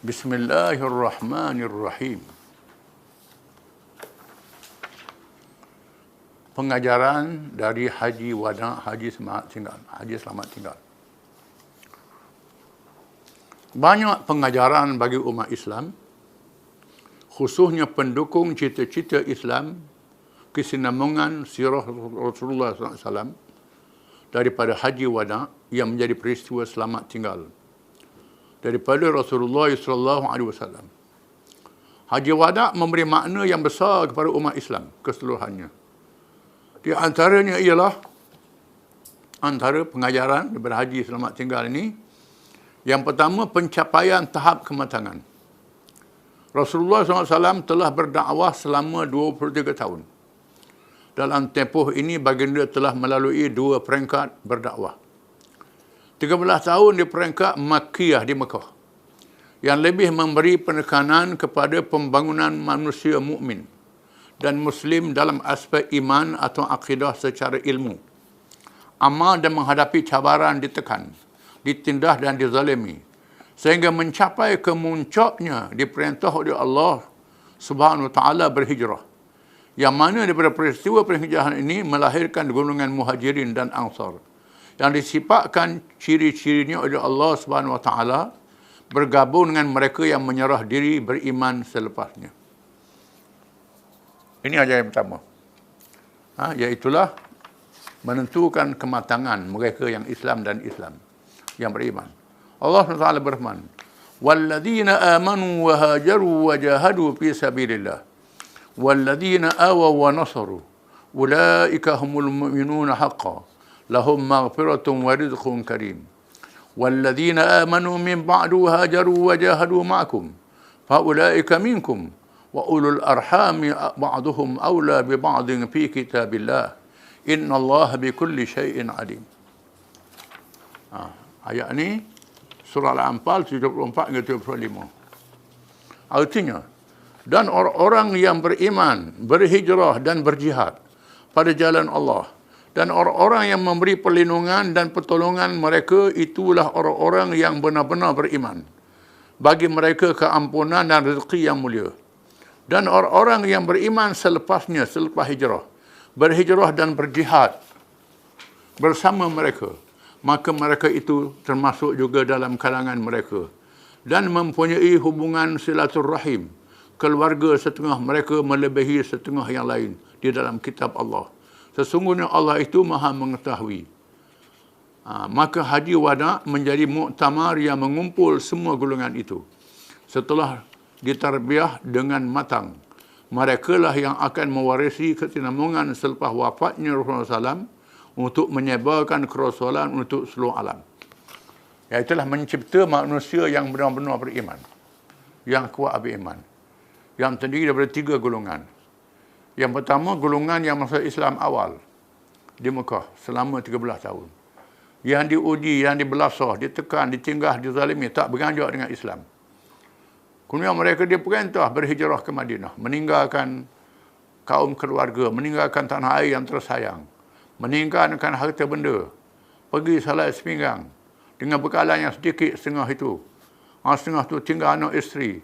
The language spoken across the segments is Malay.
Bismillahirrahmanirrahim. Pengajaran dari Haji Wada, Haji Selamat Tinggal. Banyak pengajaran bagi umat Islam, khususnya pendukung cita-cita Islam, kesinambungan sirah Rasulullah SAW daripada Haji Wada yang menjadi peristiwa selamat tinggal daripada Rasulullah SAW. Haji Wada memberi makna yang besar kepada umat Islam keseluruhannya. Di antaranya ialah antara pengajaran daripada Haji Selamat Tinggal ini, yang pertama, pencapaian tahap kematangan. Rasulullah SAW telah berdakwah selama 23 tahun. Dalam tempoh ini, baginda telah melalui 2 peringkat berdakwah. 13 tahun di peringkat Makkiyah di Mekah, yang lebih memberi penekanan kepada pembangunan manusia mukmin dan Muslim dalam aspek iman atau akidah secara ilmu, amal dan menghadapi cabaran ditekan, ditindas dan dizalimi, sehingga mencapai kemuncaknya diperintah oleh Allah Subhanahu Wa Taala berhijrah, yang mana daripada peristiwa perhijrahan ini melahirkan golongan muhajirin dan ansar, yang disifatkan ciri-cirinya oleh Allah Subhanahu Wa Taala bergabung dengan mereka yang menyerah diri beriman selepasnya. Ini ajaran pertama. Iaitulah menentukan kematangan mereka yang Islam dan Islam yang beriman. Allah SWT berfirman, "Walladzina amanu wa hajaru wa jahadu fi sabilillah, walladzina awaw wa nasaru, ulaika humul mu'minuna haqqan, lahum maghfiratun wa rizqun karim. Walladzina amanu min ba'du hajaru wa jahadu ma'akum, fa ulaika minkum. Wa ulul arhami ba'duhum awla bi ba'din fi kitabillah. Innallaha bi kulli syai'in alim." Ayat ni surah Al-Anfal 74 hingga 75. Artinya, dan orang-orang yang beriman, berhijrah dan berjihad pada jalan Allah, dan orang-orang yang memberi perlindungan dan pertolongan mereka, itulah orang-orang yang benar-benar beriman. Bagi mereka keampunan dan rezeki yang mulia. Dan orang-orang yang beriman selepasnya, selepas hijrah, berhijrah dan berjihad bersama mereka, maka mereka itu termasuk juga dalam kalangan mereka, dan mempunyai hubungan silaturrahim, keluarga setengah mereka melebihi setengah yang lain di dalam kitab Allah. Sesungguhnya Allah itu maha mengetahui. Maka Haji Wada menjadi muktamar yang mengumpul semua golongan itu. Setelah ditarbiah dengan matang, merekalah yang akan mewarisi kesinambungan selepas wafatnya Rasulullah SAW untuk menyebarkan kerasulan untuk seluruh alam. Iaitulah mencipta manusia yang benar-benar beriman, yang kuat beriman, yang terdiri daripada 3 golongan. Yang pertama, golongan yang masuk Islam awal di Mekah selama 13 tahun. Yang diuji, yang dibelasah, ditekan, ditinggah, dizalimi, tak beranjak dengan Islam. Kemudian mereka diperintah berhijrah ke Madinah, meninggalkan kaum keluarga, meninggalkan tanah air yang tersayang, meninggalkan harta benda, pergi salat sepinggang dengan bekalan yang sedikit setengah itu. Setengah itu tinggal anak isteri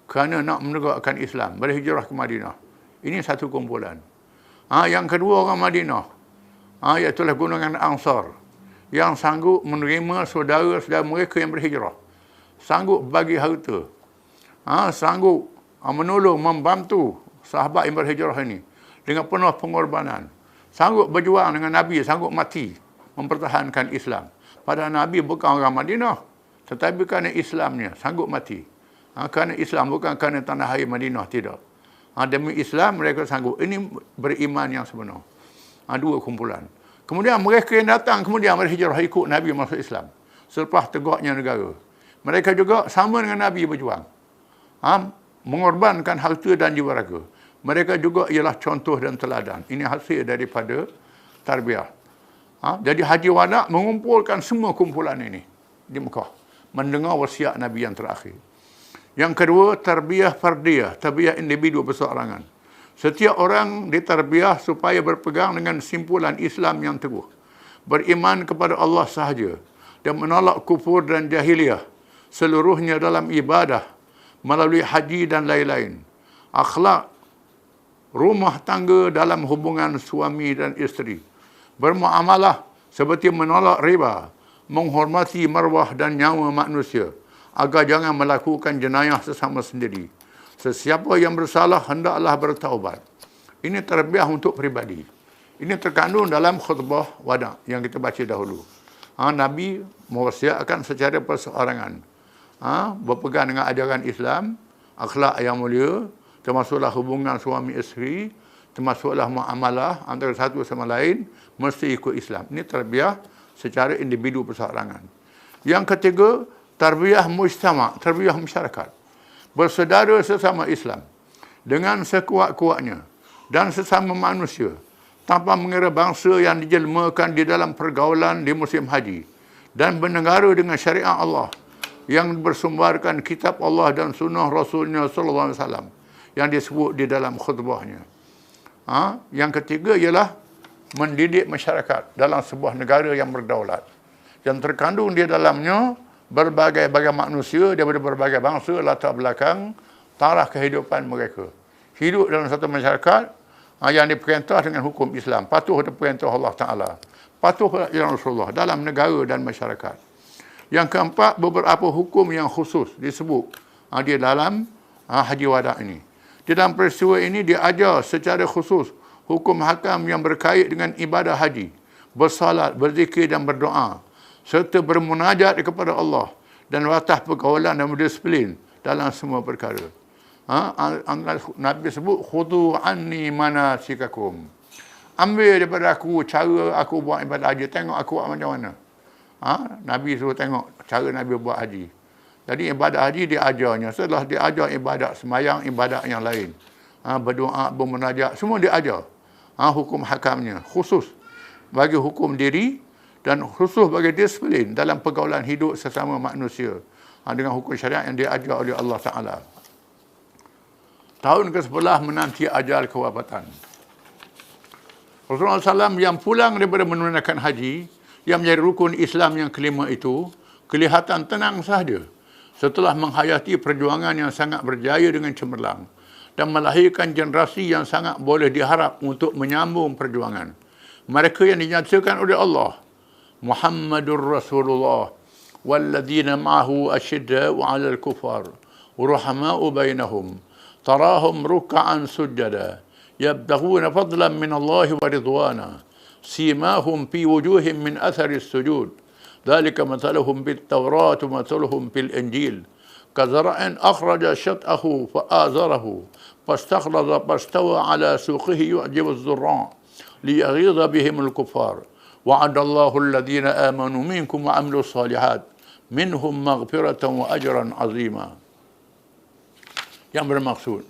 kerana nak menegakkan Islam, berhijrah ke Madinah. Ini satu kumpulan. Yang kedua, orang Madinah, iaitulah golongan Ansar, yang sanggup menerima saudara-saudara mereka yang berhijrah, sanggup bagi harta, sanggup menolong, membantu sahabat yang berhijrah ini dengan penuh pengorbanan, sanggup berjuang dengan Nabi, sanggup mati mempertahankan Islam. Padahal Nabi bukan orang Madinah, tetapi kerana Islamnya sanggup mati. Kerana Islam, bukan kerana tanah air Madinah, tidak. Demi Islam mereka sanggup. Ini beriman yang sebenar. 2 kumpulan. Kemudian mereka yang datang kemudian berhijrah ikut Nabi masuk Islam selepas tegaknya negara. Mereka juga sama dengan Nabi berjuang, mengorbankan harta dan jiwa raga. Mereka juga ialah contoh dan teladan. Ini hasil daripada tarbiyah. Jadi Haji Wada mengumpulkan semua kumpulan ini di Mekah, mendengar wasiat Nabi yang terakhir. Yang kedua, tarbiyah fardiyah, tarbiyah individu perseorangan. Setiap orang ditarbiyah supaya berpegang dengan simpulan Islam yang teguh, beriman kepada Allah sahaja, dan menolak kufur dan jahiliyah seluruhnya dalam ibadah, melalui haji dan lain-lain. Akhlak rumah tangga dalam hubungan suami dan isteri. Bermuamalah seperti menolak riba, menghormati maruah dan nyawa manusia, agar jangan melakukan jenayah sesama sendiri. Sesiapa yang bersalah hendaklah bertaubat. Ini terbiah untuk peribadi. Ini terkandung dalam khutbah wada yang kita baca dahulu. Nabi mewasiatkan secara perseorangan. Berpegang dengan ajaran Islam, akhlak yang mulia, termasuklah hubungan suami isteri, termasuklah muamalah antara satu sama lain, mesti ikut Islam. Ini terbiah secara individu perseorangan. Yang ketiga, tarbiyah mujtama', tarbiyah masyarakat. Bersaudara sesama Islam dengan sekuat-kuatnya dan sesama manusia, tanpa mengira bangsa yang dijelmakan di dalam pergaulan di musim haji, dan bernegara dengan syariat Allah yang bersumberkan kitab Allah dan sunnah Rasulnya sallallahu alaihi wasallam yang disebut di dalam khutbahnya. Yang ketiga ialah mendidik masyarakat dalam sebuah negara yang berdaulat, yang terkandung di dalamnya berbagai-bagai manusia daripada berbagai bangsa, latar belakang, taraf kehidupan mereka. Hidup dalam satu masyarakat yang diperintah dengan hukum Islam, patuh kepada perintah Allah Ta'ala, patuh kepada ajaran Rasulullah dalam negara dan masyarakat. Yang keempat, beberapa hukum yang khusus disebut di dalam Haji Wada ini. Di dalam peristiwa ini diajar secara khusus hukum hakam yang berkait dengan ibadah haji, bersalat, berzikir dan berdoa, serta bermunajat kepada Allah dan watah pergaulan dan berdisiplin dalam semua perkara. Nabi sebut, khudu anni manasikakum. Ambil daripada aku cara aku buat ibadah haji. Tengok aku buat macam mana. Nabi suruh tengok cara Nabi buat haji. Jadi ibadah haji diajarnya. Setelah diajar ibadat semayang, ibadat yang lain. Berdoa, bermunajat, semua diajar. Hukum hakamnya. Khusus bagi hukum diri dan khusus bagi disiplin dalam pergaulan hidup sesama manusia. Dengan hukum syariat yang diajar oleh Allah Ta'ala. Tahun ke-11 menanti ajal kewafatan. Rasulullah SAW yang pulang daripada menunaikan haji, yang menjadi rukun Islam yang kelima itu, kelihatan tenang sahaja setelah menghayati perjuangan yang sangat berjaya dengan cemerlang dan melahirkan generasi yang sangat boleh diharap untuk menyambung perjuangan. Mereka yang dinyatakan oleh Allah, Muhammadur Rasulullah, walladzina ma'ahu asyidda'u 'alal kufar, ruhama'u bainahum, تراهم ركعا سجدا يبتغون فضلا من الله ورضوانا سيماهم في وجوههم من أثر السجود ذلك مثلهم بالتوراة ومثلهم في الإنجيل كزرع أخرج شطأه فآزره فاستغلظ فاستوى على سوقه يعجب الزراع ليغيظ بهم الكفار وعد الله الذين آمنوا منكم وعملوا الصالحات منهم مغفرة وأجرا عظيما. Yang bermaksud,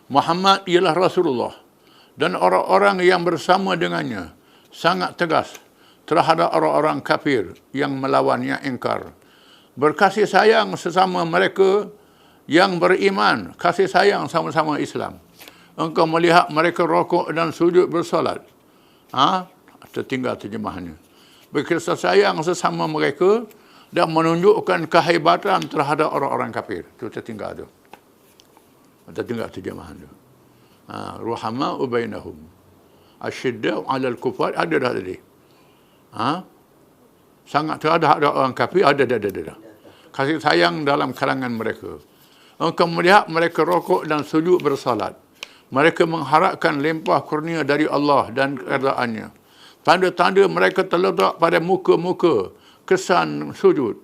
Muhammad ialah Rasulullah dan orang-orang yang bersama dengannya sangat tegas terhadap orang-orang kafir yang melawan, yang ingkar. Berkasih sayang sesama mereka yang beriman, kasih sayang sama-sama Islam. Engkau melihat mereka rokok dan sujud bersolat. Tertinggal terjemahannya. Berkasih sayang sesama mereka dan menunjukkan kehebatan terhadap orang-orang kafir. Itu tertinggal tu. Tertinggal terjemahan tu. Ruhama'u bainahum. Asyidda'u 'alal kufar, ada dah tadi. Sangat terhadap orang kafir, ada dah. Kasih sayang dalam kalangan mereka. Engkau melihat mereka rokok dan sujud bersalat. Mereka mengharapkan limpah kurnia dari Allah dan keredaannya. Tanda-tanda mereka terletak pada muka-muka kesan sujud.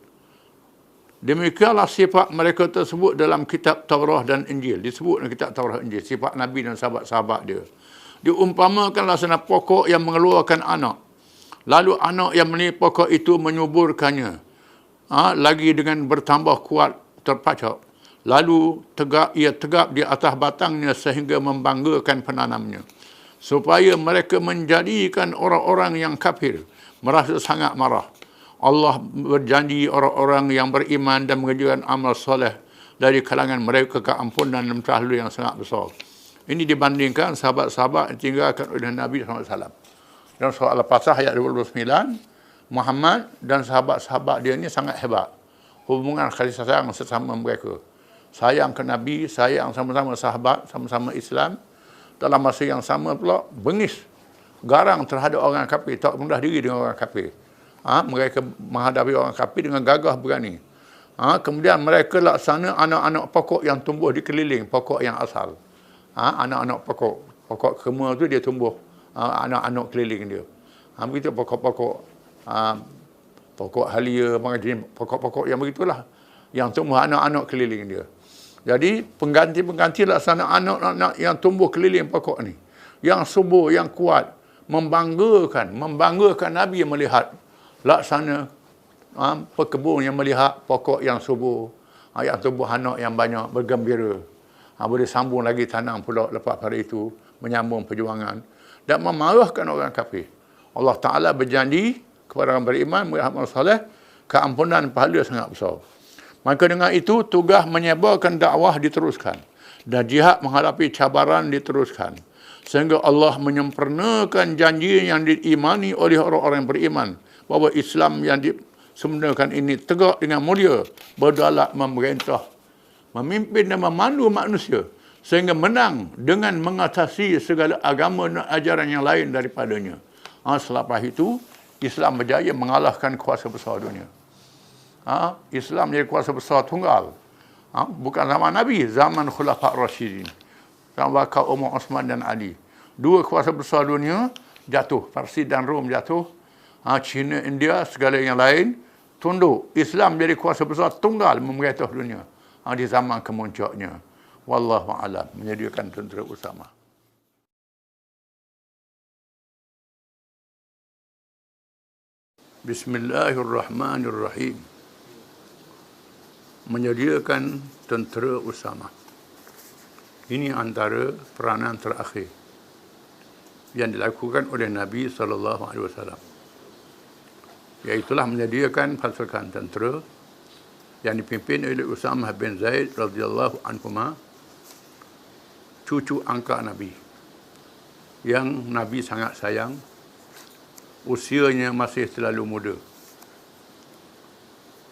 Demikianlah sifat mereka tersebut dalam kitab Taurah dan Injil. Disebut dalam kitab Taurah dan Injil. Sifat Nabi dan sahabat-sahabat dia. Diumpamakan laksana pokok yang mengeluarkan anak. Lalu anak yang memenuhi pokok itu menyuburkannya. Lagi dengan bertambah kuat terpacak. Lalu ia tegak di atas batangnya sehingga membanggakan penanamnya. Supaya mereka menjadikan orang-orang yang kafir merasa sangat marah. Allah berjanji orang-orang yang beriman dan mengerjakan amal soleh dari kalangan mereka keampunan dan pahala yang sangat besar. Ini dibandingkan sahabat-sahabat yang tinggalkan oleh Nabi SAW. Dalam surah Al-Fatihah ayat 29, Muhammad dan sahabat-sahabat dia ini sangat hebat. Hubungan kasih sayang sesama mereka. sayang ke Nabi, sayang sama-sama sahabat, sama-sama Islam. Dalam masa yang sama pula, bengis, garang terhadap orang kafir, tak rendah diri dengan orang kafir. Mereka menghadapi orang kafir dengan gagah berani. Kemudian mereka laksana anak-anak pokok yang tumbuh di keliling, pokok yang asal. Anak-anak pokok kerma tu dia tumbuh, anak-anak keliling dia. Begitu pokok-pokok, pokok halia, pokok-pokok yang begitulah, yang tumbuh anak-anak keliling dia. Jadi pengganti-pengganti laksana anak-anak yang tumbuh keliling pokok ni, yang subur, yang kuat, membanggakan Nabi yang melihat laksana pekebun yang melihat pokok yang subur, yang tumbuh anak yang banyak, bergembira. Boleh sambung lagi tanam pula lepas pada itu, menyambung perjuangan dan memarahkan orang kafir. Allah Ta'ala berjanji kepada orang beriman, beramal soleh, keampunan pahala sangat besar. Maka dengan itu, tugas menyebarkan dakwah diteruskan dan jihad menghadapi cabaran diteruskan. Sehingga Allah menyempurnakan janji yang diimani oleh orang-orang yang beriman, bahawa Islam yang disebenarkan ini tegak dengan mulia, berdaulat, memerintah, memimpin dan memandu manusia sehingga menang dengan mengatasi segala agama dan ajaran yang lain daripadanya. Selepas itu, Islam berjaya mengalahkan kuasa besar dunia. Islam jadi kuasa besar tunggal. Bukan zaman Nabi, zaman Khulafa' Rasyidin. Zaman Bakar, Umar, Osman dan Ali. Dua kuasa besar dunia jatuh. Parsi dan Rom jatuh. China, India, segala yang lain tunduk. Islam jadi kuasa besar tunggal memerintah dunia di zaman kemuncaknya. Wallahu a'lam. Menyediakan tentera Usama. Bismillahirrahmanirrahim. Menyediakan tentera Usama. Ini antara peranan terakhir yang dilakukan oleh Nabi SAW. Iaitulah menyediakan pasukan tentera yang dipimpin oleh Usamah bin Zaid radhiyallahu anhuma, cucu angkat Nabi, yang Nabi sangat sayang. Usianya masih terlalu muda.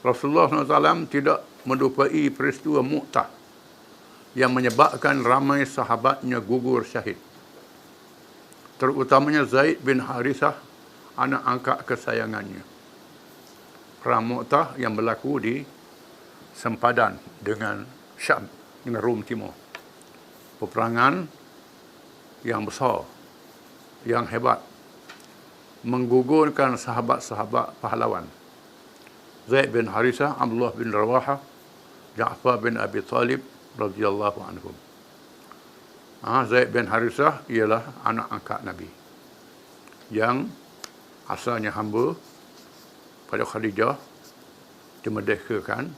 Rasulullah SAW tidak melupai peristiwa Mu'tah yang menyebabkan ramai sahabatnya gugur syahid. Terutamanya Zaid bin Harithah, anak angkat kesayangannya. Perang Mu'tah yang berlaku di sempadan dengan Syam, dengan Rom Timur. Peperangan yang besar, yang hebat, menggugurkan sahabat-sahabat pahlawan. Zaid bin Harithah, Abdullah bin Rawaha, Ja'far bin Abi Talib radhiyallahu anhum. Zaid bin Harithah ialah anak angkat Nabi yang asalnya hamba pada Khadijah, dimerdekakan,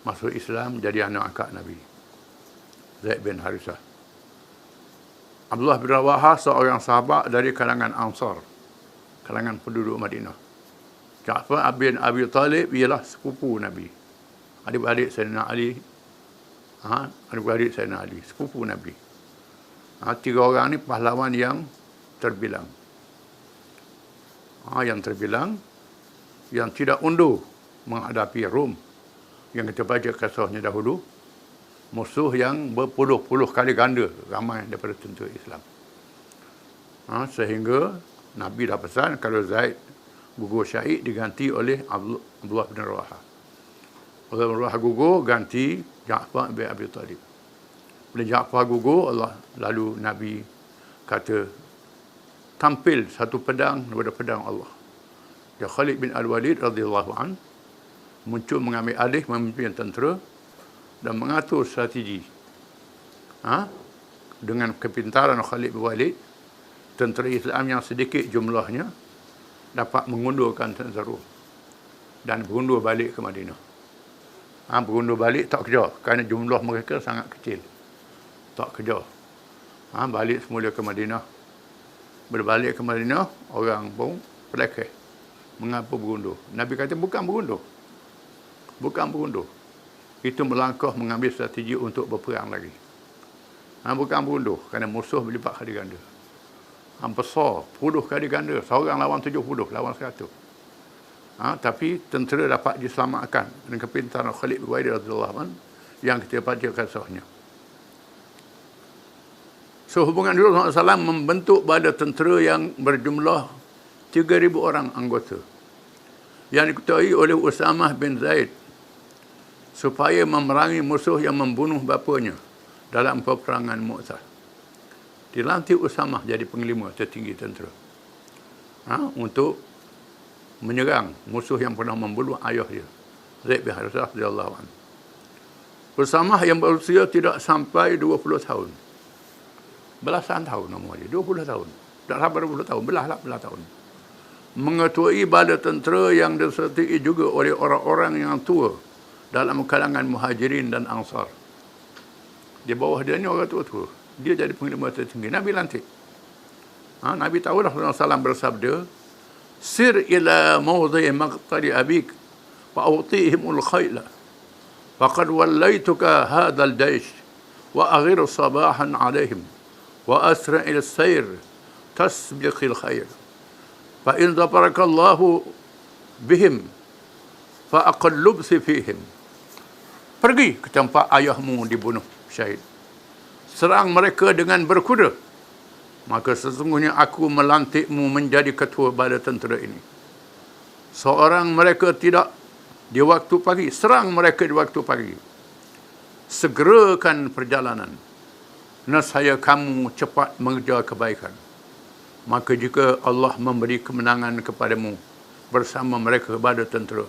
masuk Islam, jadi anak angkat Nabi. Zaid bin Harithah. Abdullah bin Rawaha seorang sahabat dari kalangan Ansar, kalangan penduduk Madinah. Ja'far bin Abi Talib ialah sepupu Nabi, adik-beradik Sayyidina Ali. Adik-beradik Sayyidina Ali, sepupu Nabi. Tiga orang ni pahlawan yang terbilang. Yang terbilang, yang tidak undur menghadapi Rom, yang kita baca kisahnya dahulu, musuh yang berpuluh-puluh kali ganda ramai daripada tentera Islam. Sehingga Nabi dah pesan kalau Zaid gugur syahid diganti oleh Abdullah bin Rawaha. Abdullah bin Rawaha gugur, ganti Ja'far bin Abi Talib. Bila Ja'far gugur, lalu Nabi kata, tampil satu pedang daripada pedang Allah. Ya Khalid bin Al-Walid radhiyallahu an muncul mengambil alih memimpin tentera dan mengatur strategi. Dengan kepintaran Khalid bin Walid, tentera Islam yang sedikit jumlahnya dapat mengundurkan tentera Rom dan berundur balik ke Madinah. Berundur balik tak kejar kerana jumlah mereka sangat kecil. Tak kejar. Balik semula ke Madinah. Berbalik ke Madinah, orang pun pelekeh. Mengapa berundur? Nabi kata bukan berundur. Bukan berundur. Itu melangkah mengambil strategi untuk berperang lagi. Bukan berundur kerana musuh berlipat kali ganda. Besar, 10 kali ganda. Seorang lawan 70, lawan 100. Tapi tentera dapat diselamatkan dengan kepintaran Khalid bin Walid radhiyallahu anhu yang kita baca kisahnya. So, hubungan Rasulullah SAW membentuk bala tentera yang berjumlah 3,000 orang anggota yang diketuai oleh Usamah bin Zaid supaya memerangi musuh yang membunuh bapanya dalam peperangan Mu'tah. Dilantik Usamah jadi panglima tertinggi tentera untuk menyerang musuh yang pernah membunuh ayah dia, Zaid bin Harithah radhiyallahu anhu. Usamah yang berusia tidak sampai 20 tahun. Belasan tahun nama dia, 20 tahun. Tak sampai 20 tahun, belah tahun. Mengetuai bala tentera yang disertai juga oleh orang-orang yang tua dalam kalangan Muhajirin dan Ansar. Di bawah dia ni orang tua-tua. Dia jadi panglima tertinggi. Nabi lantik. Nabi tahu Rasulullah SAW bersabda, "Sir ila mawdhi maqtali abik wa awtihimul khayla. Faqad wallaituka hadzal jaysh wa aghir sabahan alaihim. Wa asra' al-sayr tasbiq al-khair. Fa in dhabaraka Allah bihim fa aqallub fihim." Pergi ke tempat ayahmu dibunuh syahid. Serang mereka dengan berkuda. Maka sesungguhnya aku melantikmu menjadi ketua bala tentera ini. Seorang mereka tidak di waktu pagi, serang mereka di waktu pagi. Segerakan perjalanan. Nescaya kamu cepat mengejar kebaikan. Maka jika Allah memberi kemenangan kepadamu bersama mereka pada tentera,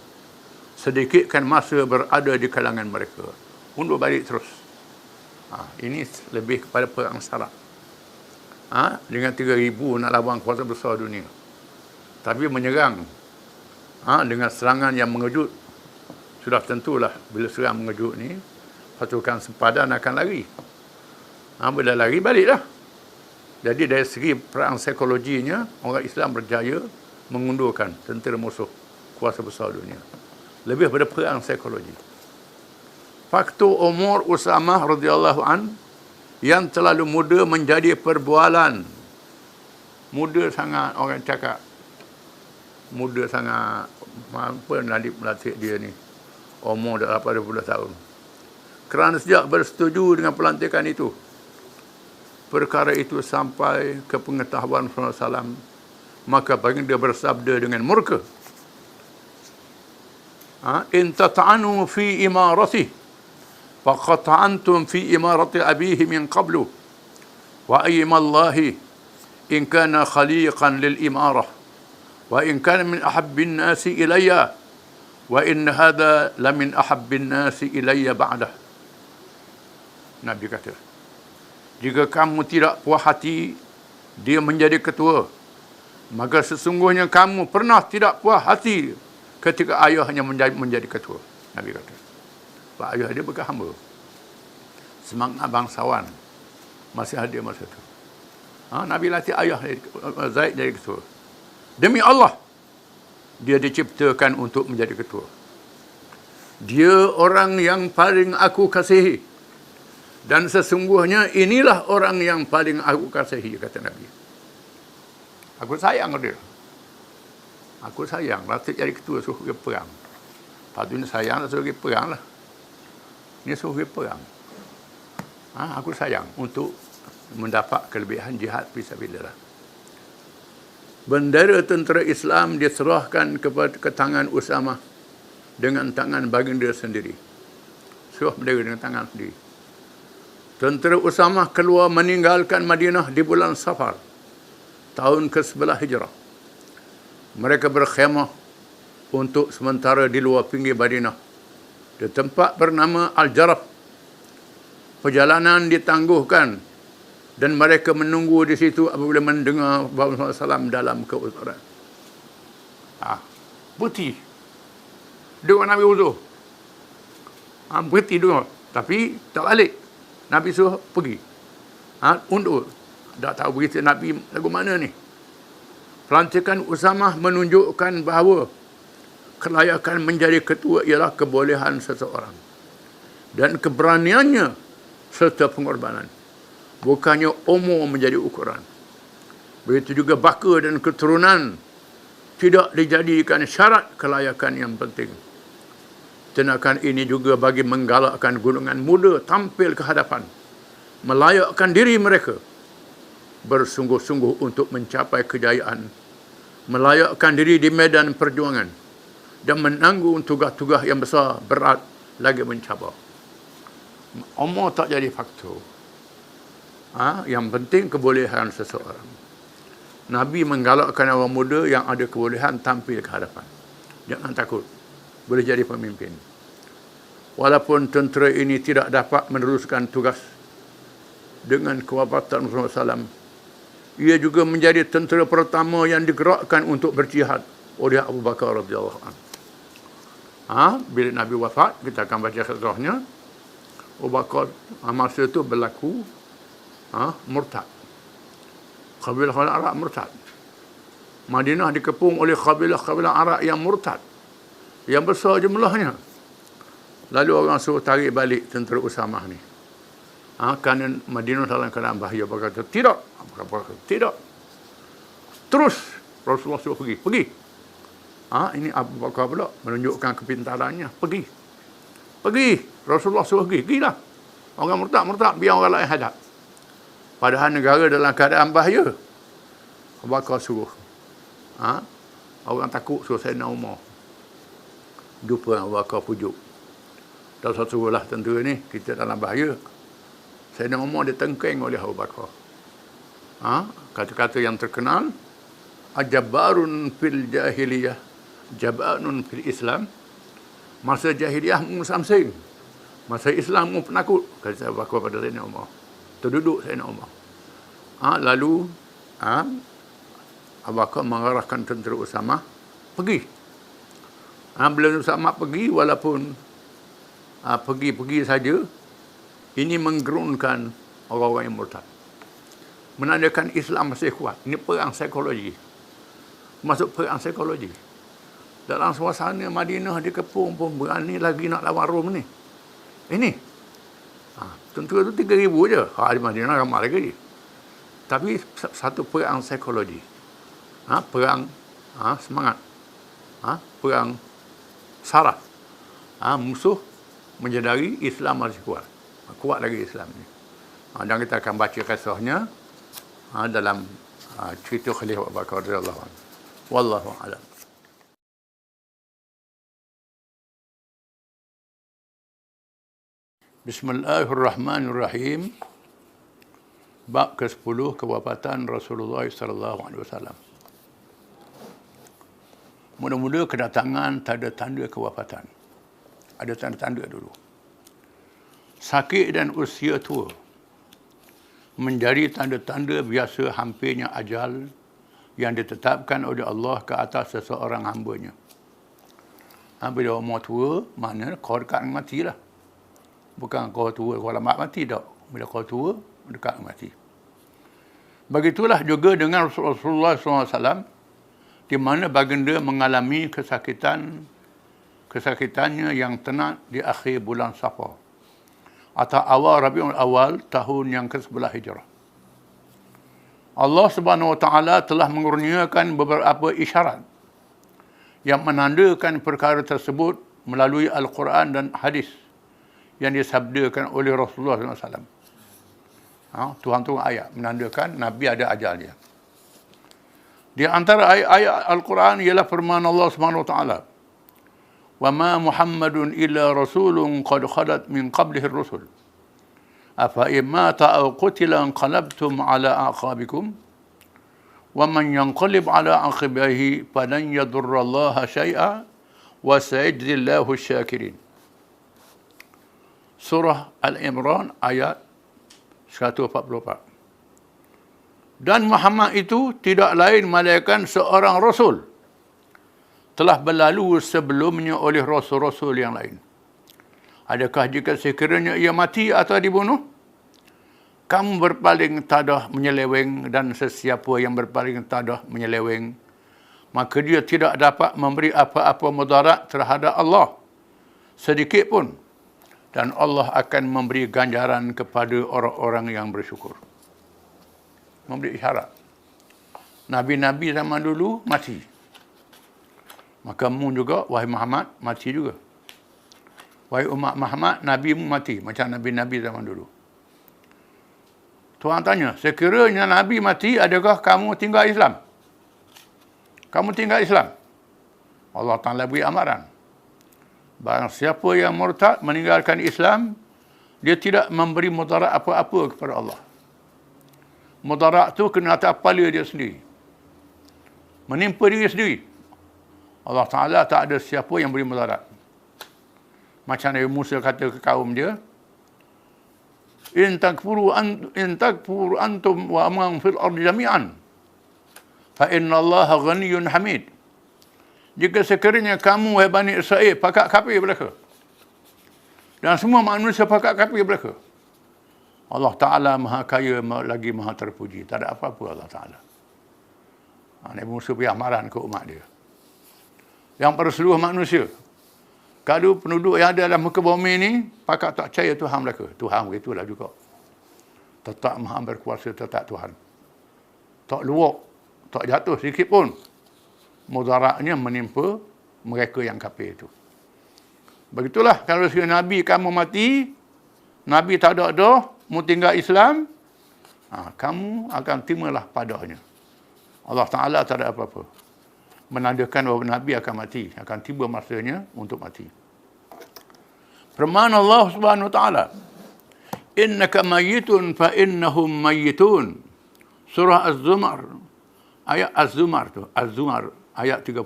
sedikitkan masa berada di kalangan mereka. Undur balik terus. Ini lebih kepada perang syarat. Dengan 3,000 nak lawan kuasa besar dunia. Tapi menyerang dengan serangan yang mengejut, sudah tentulah bila serang mengejut ni, pasukan sempadan akan lari. Bila lari, baliklah. Jadi dari segi perang psikologinya, orang Islam berjaya mengundurkan tentera musuh kuasa besar dunia. Lebih pada perang psikologi. Faktor umur Usamah radhiyallahu an yang terlalu muda menjadi perbualan. Muda sangat, orang cakap. Muda sangat, apa melatih dia ni? Umur dah 80 tahun. Kerana sejak bersetuju dengan pelantikan itu, perkara itu sampai ke pengetahuan Rasulullah SAW, maka baginda bersabda dengan murka, "In tata'anu fi imarati faqad ta'antum fi imarati abihi min qablu wa ayyimallahi in kana khaliqan lil imarah wa in kana min ahabbin nasi ilayya wa in hadha la min ahabbin nasi ilayya ba'dah." Nabi kata, jika kamu tidak puas hati dia menjadi ketua, maka sesungguhnya kamu pernah tidak puas hati ketika ayahnya menjadi ketua. Nabi kata. Pak ayah dia bekas hamba. Semangat bangsawan masih ada masa itu. Nabi latih ayah Zaid jadi ketua. Demi Allah, dia diciptakan untuk menjadi ketua. Dia orang yang paling aku kasihi. Dan sesungguhnya inilah orang yang paling aku kasihi, kata Nabi. Aku sayang dia. Aku sayang. Latih jadi ketua suruh pergi perang. Patutnya sayang suruh pergi perang lah. Ini suruh pergi perang. Aku sayang untuk mendapat kelebihan jihad fisabilillah. Bendera tentera Islam diserahkan ke tangan Usamah dengan tangan baginda sendiri. Serah bendera dengan tangan sendiri. Tentera Usamah keluar meninggalkan Madinah di bulan Safar, tahun ke-11 Hijrah. Mereka berkhemah untuk sementara di luar pinggir Madinah, di tempat bernama Al-Jaraf. Perjalanan ditangguhkan dan mereka menunggu di situ apabila mendengar bahawa Rasulullah SAW dalam keuturan. Berhenti. Dengar Nabi uzur. Berhenti dengar. Tapi tak balik. Nabi suruh pergi. Undur. Tak tahu berita Nabi lagu mana ni. Pelantikan Usamah menunjukkan bahawa kelayakan menjadi ketua ialah kebolehan seseorang. Dan keberaniannya serta pengorbanan. Bukannya umur menjadi ukuran. Begitu juga baka dan keturunan tidak dijadikan syarat kelayakan yang penting. Tindakan ini juga bagi menggalakkan golongan muda tampil ke hadapan, melayakkan diri mereka, bersungguh-sungguh untuk mencapai kejayaan, melayakkan diri di medan perjuangan, dan menanggung tugas-tugas yang besar, berat, lagi mencabar. Umur tak jadi faktor. Yang penting kebolehan seseorang. Nabi menggalakkan orang muda yang ada kebolehan tampil ke hadapan. Jangan takut. Boleh jadi pemimpin. Walaupun tentera ini tidak dapat meneruskan tugas dengan kewafatan Rasulullah SAW, ia juga menjadi tentera pertama yang digerakkan untuk berjihad oleh Abu Bakar radhiyallahu anhu. Bila Nabi wafat, kita akan baca kisahnya. Abu Bakar masa itu berlaku murtad. Kabilah Arab murtad. Madinah dikepung oleh kabilah Arab yang murtad, yang besar jumlahnya. Lalu orang suruh tarik balik tentera Usamah ni. Kerana Madinah dalam keadaan bahaya. Berkata, tidak. Berkata, tidak. Terus Rasulullah suruh pergi. Pergi. Ini Abu Bakar pula menunjukkan kepintarannya. Pergi. Pergi. Rasulullah suruh pergi. Pergilah. Orang murtad, biar orang lain hadap. Padahal negara dalam keadaan bahaya. Abu Bakar suruh. Orang takut suruh Sayyidina Umar. Jumpa Abu Bakar pujuk. Dah suruhlah tentera ni, kita dalam bahaya. Sayyidina Umar ditengkeng oleh Abu Bakar. Kata-kata yang terkenal, ajabarun fil jahiliyah, jabanun fil Islam. Masa jahiliyah mu samsing, masa Islam mu penakut, kata Abu Bakar pada Sayyidina Umar. Terduduk Sayyidina Umar. Lalu Abu Bakar mengarahkan tentera Usamah pergi. Bila Usamah pergi, walaupun pergi saja, ini menggerunkan orang-orang yang murtad. Menandakan Islam masih kuat. Ini perang psikologi. Masuk perang psikologi. Dalam suasana Madinah dikepung pun berani lagi nak lawan Rom ni. Ini. Tentera tu 3,000 je. Di Madinah ramai lagi. Tapi satu perang psikologi. Perang semangat. Perang saraf. Musuh menyedari Islam masih kuat. Kuat lagi Islam ni. Dan kita akan baca kisahnya dalam cerita Khalifah Abu Bakar radhiyallahu anhu. Wallahu a'lam. Bismillahirrahmanirrahim. Bab ke-10, kewafatan Rasulullah sallallahu alaihi wasallam. Mula-mula kedatangan tanda-tanda kewafatan. Ada tanda-tanda dulu. Sakit dan usia tua menjadi tanda-tanda biasa hampirnya ajal yang ditetapkan oleh Allah ke atas seseorang hamba-Nya. Bila umur tua, maknanya kau dekat mati lah. Bukan kau tua, kau lambat mati tak. Bila kau tua, dekat mati. Begitulah juga dengan Rasulullah SAW, di mana baginda mengalami kesakitannya yang tenat di akhir bulan Safar atau awal Rabiul Awal tahun yang ke-11 Hijrah. Allah Subhanahu Wa Taala telah mengurniakan beberapa isyarat yang menandakan perkara tersebut melalui Al-Quran dan hadis yang disabdakan oleh Rasulullah SAW. Tuhan turun ayat menandakan Nabi ada ajalnya. Di antara ayat Al-Quran ialah firman Allah Subhanahu Wa Taala, وَمَا مُحَمَّدٌ إِلَّا رَسُولٌ قَدْ خَلَتْ مِنْ قَبْلِهِ الرُّسُلُ أَفَإِنْ مَاتَ أَوْ قُتِلَ انقلبتم عَلَى أَعْقَابِكُمْ وَمَنْ يَنقلب عَلَى عَقِبَيْهِ فَلَنْ يَضُرَّ اللَّهَ شَيْئًا وَسَيَجْزِي اللَّهُ الشَّاكِرِينَ. Surah Al-Imran ayat 144. Dan Muhammad itu tidak lain melainkan seorang rasul, telah berlalu sebelumnya oleh rasul-rasul yang lain. Adakah jika sekiranya ia mati atau dibunuh, kamu berpaling tadah menyeleweng, dan sesiapa yang berpaling tadah menyeleweng, maka dia tidak dapat memberi apa-apa mudarat terhadap Allah sedikit pun, dan Allah akan memberi ganjaran kepada orang-orang yang bersyukur. Memberi isyarat. Nabi-nabi zaman dulu mati. Maka mu juga, wahai Muhammad, mati juga. Wahai umat Muhammad, Nabi mati macam Nabi-Nabi zaman dulu. Tuhan tanya, sekiranya Nabi mati, adakah kamu tinggal Islam? Kamu tinggal Islam? Allah Ta'ala beri amaran. Barang siapa yang murtad meninggalkan Islam, dia tidak memberi mudarat apa-apa kepada Allah. Mudarat tu kena atas kepala dia sendiri. Menimpa diri sendiri. Allah Ta'ala tak ada siapa yang beri mudarat. Macam Nabi Musa kata ke kaum dia, In takfuru antum wa man fil ardi jami'an fa inna Allah ghaniyyun hamid. Jika sekiranya kamu, wahai Bani Israel, pakat kafir belaka, dan semua manusia pakat kafir belaka, Allah Ta'ala maha kaya lagi maha terpuji. Tak ada apa-apa Allah Ta'ala. Nabi Musa beri amaran ke umat dia. Yang pada seluruh manusia, kalau penduduk yang ada dalam muka bumi ni pakat tak percaya Tuhan mereka, Tuhan begitulah juga. Tetap maha berkuasa, tetap Tuhan. Tak luak, tak jatuh sedikit pun mudaratnya menimpa mereka yang kafir itu. Begitulah kalau sekiranya Nabi kamu mati, Nabi tak ada dah, mu tinggal Islam, kamu akan timalah padanya. Allah Ta'ala tak ada apa-apa. Menandakan bahawa Nabi akan mati, akan tiba masanya untuk mati. Firman Allah Subhanahu Wa Ta'ala, Innaka mayyitun fa innahum mayyitun. Surah Az-Zumar. Ayat Az-Zumar tu, Az-Zumar ayat 30.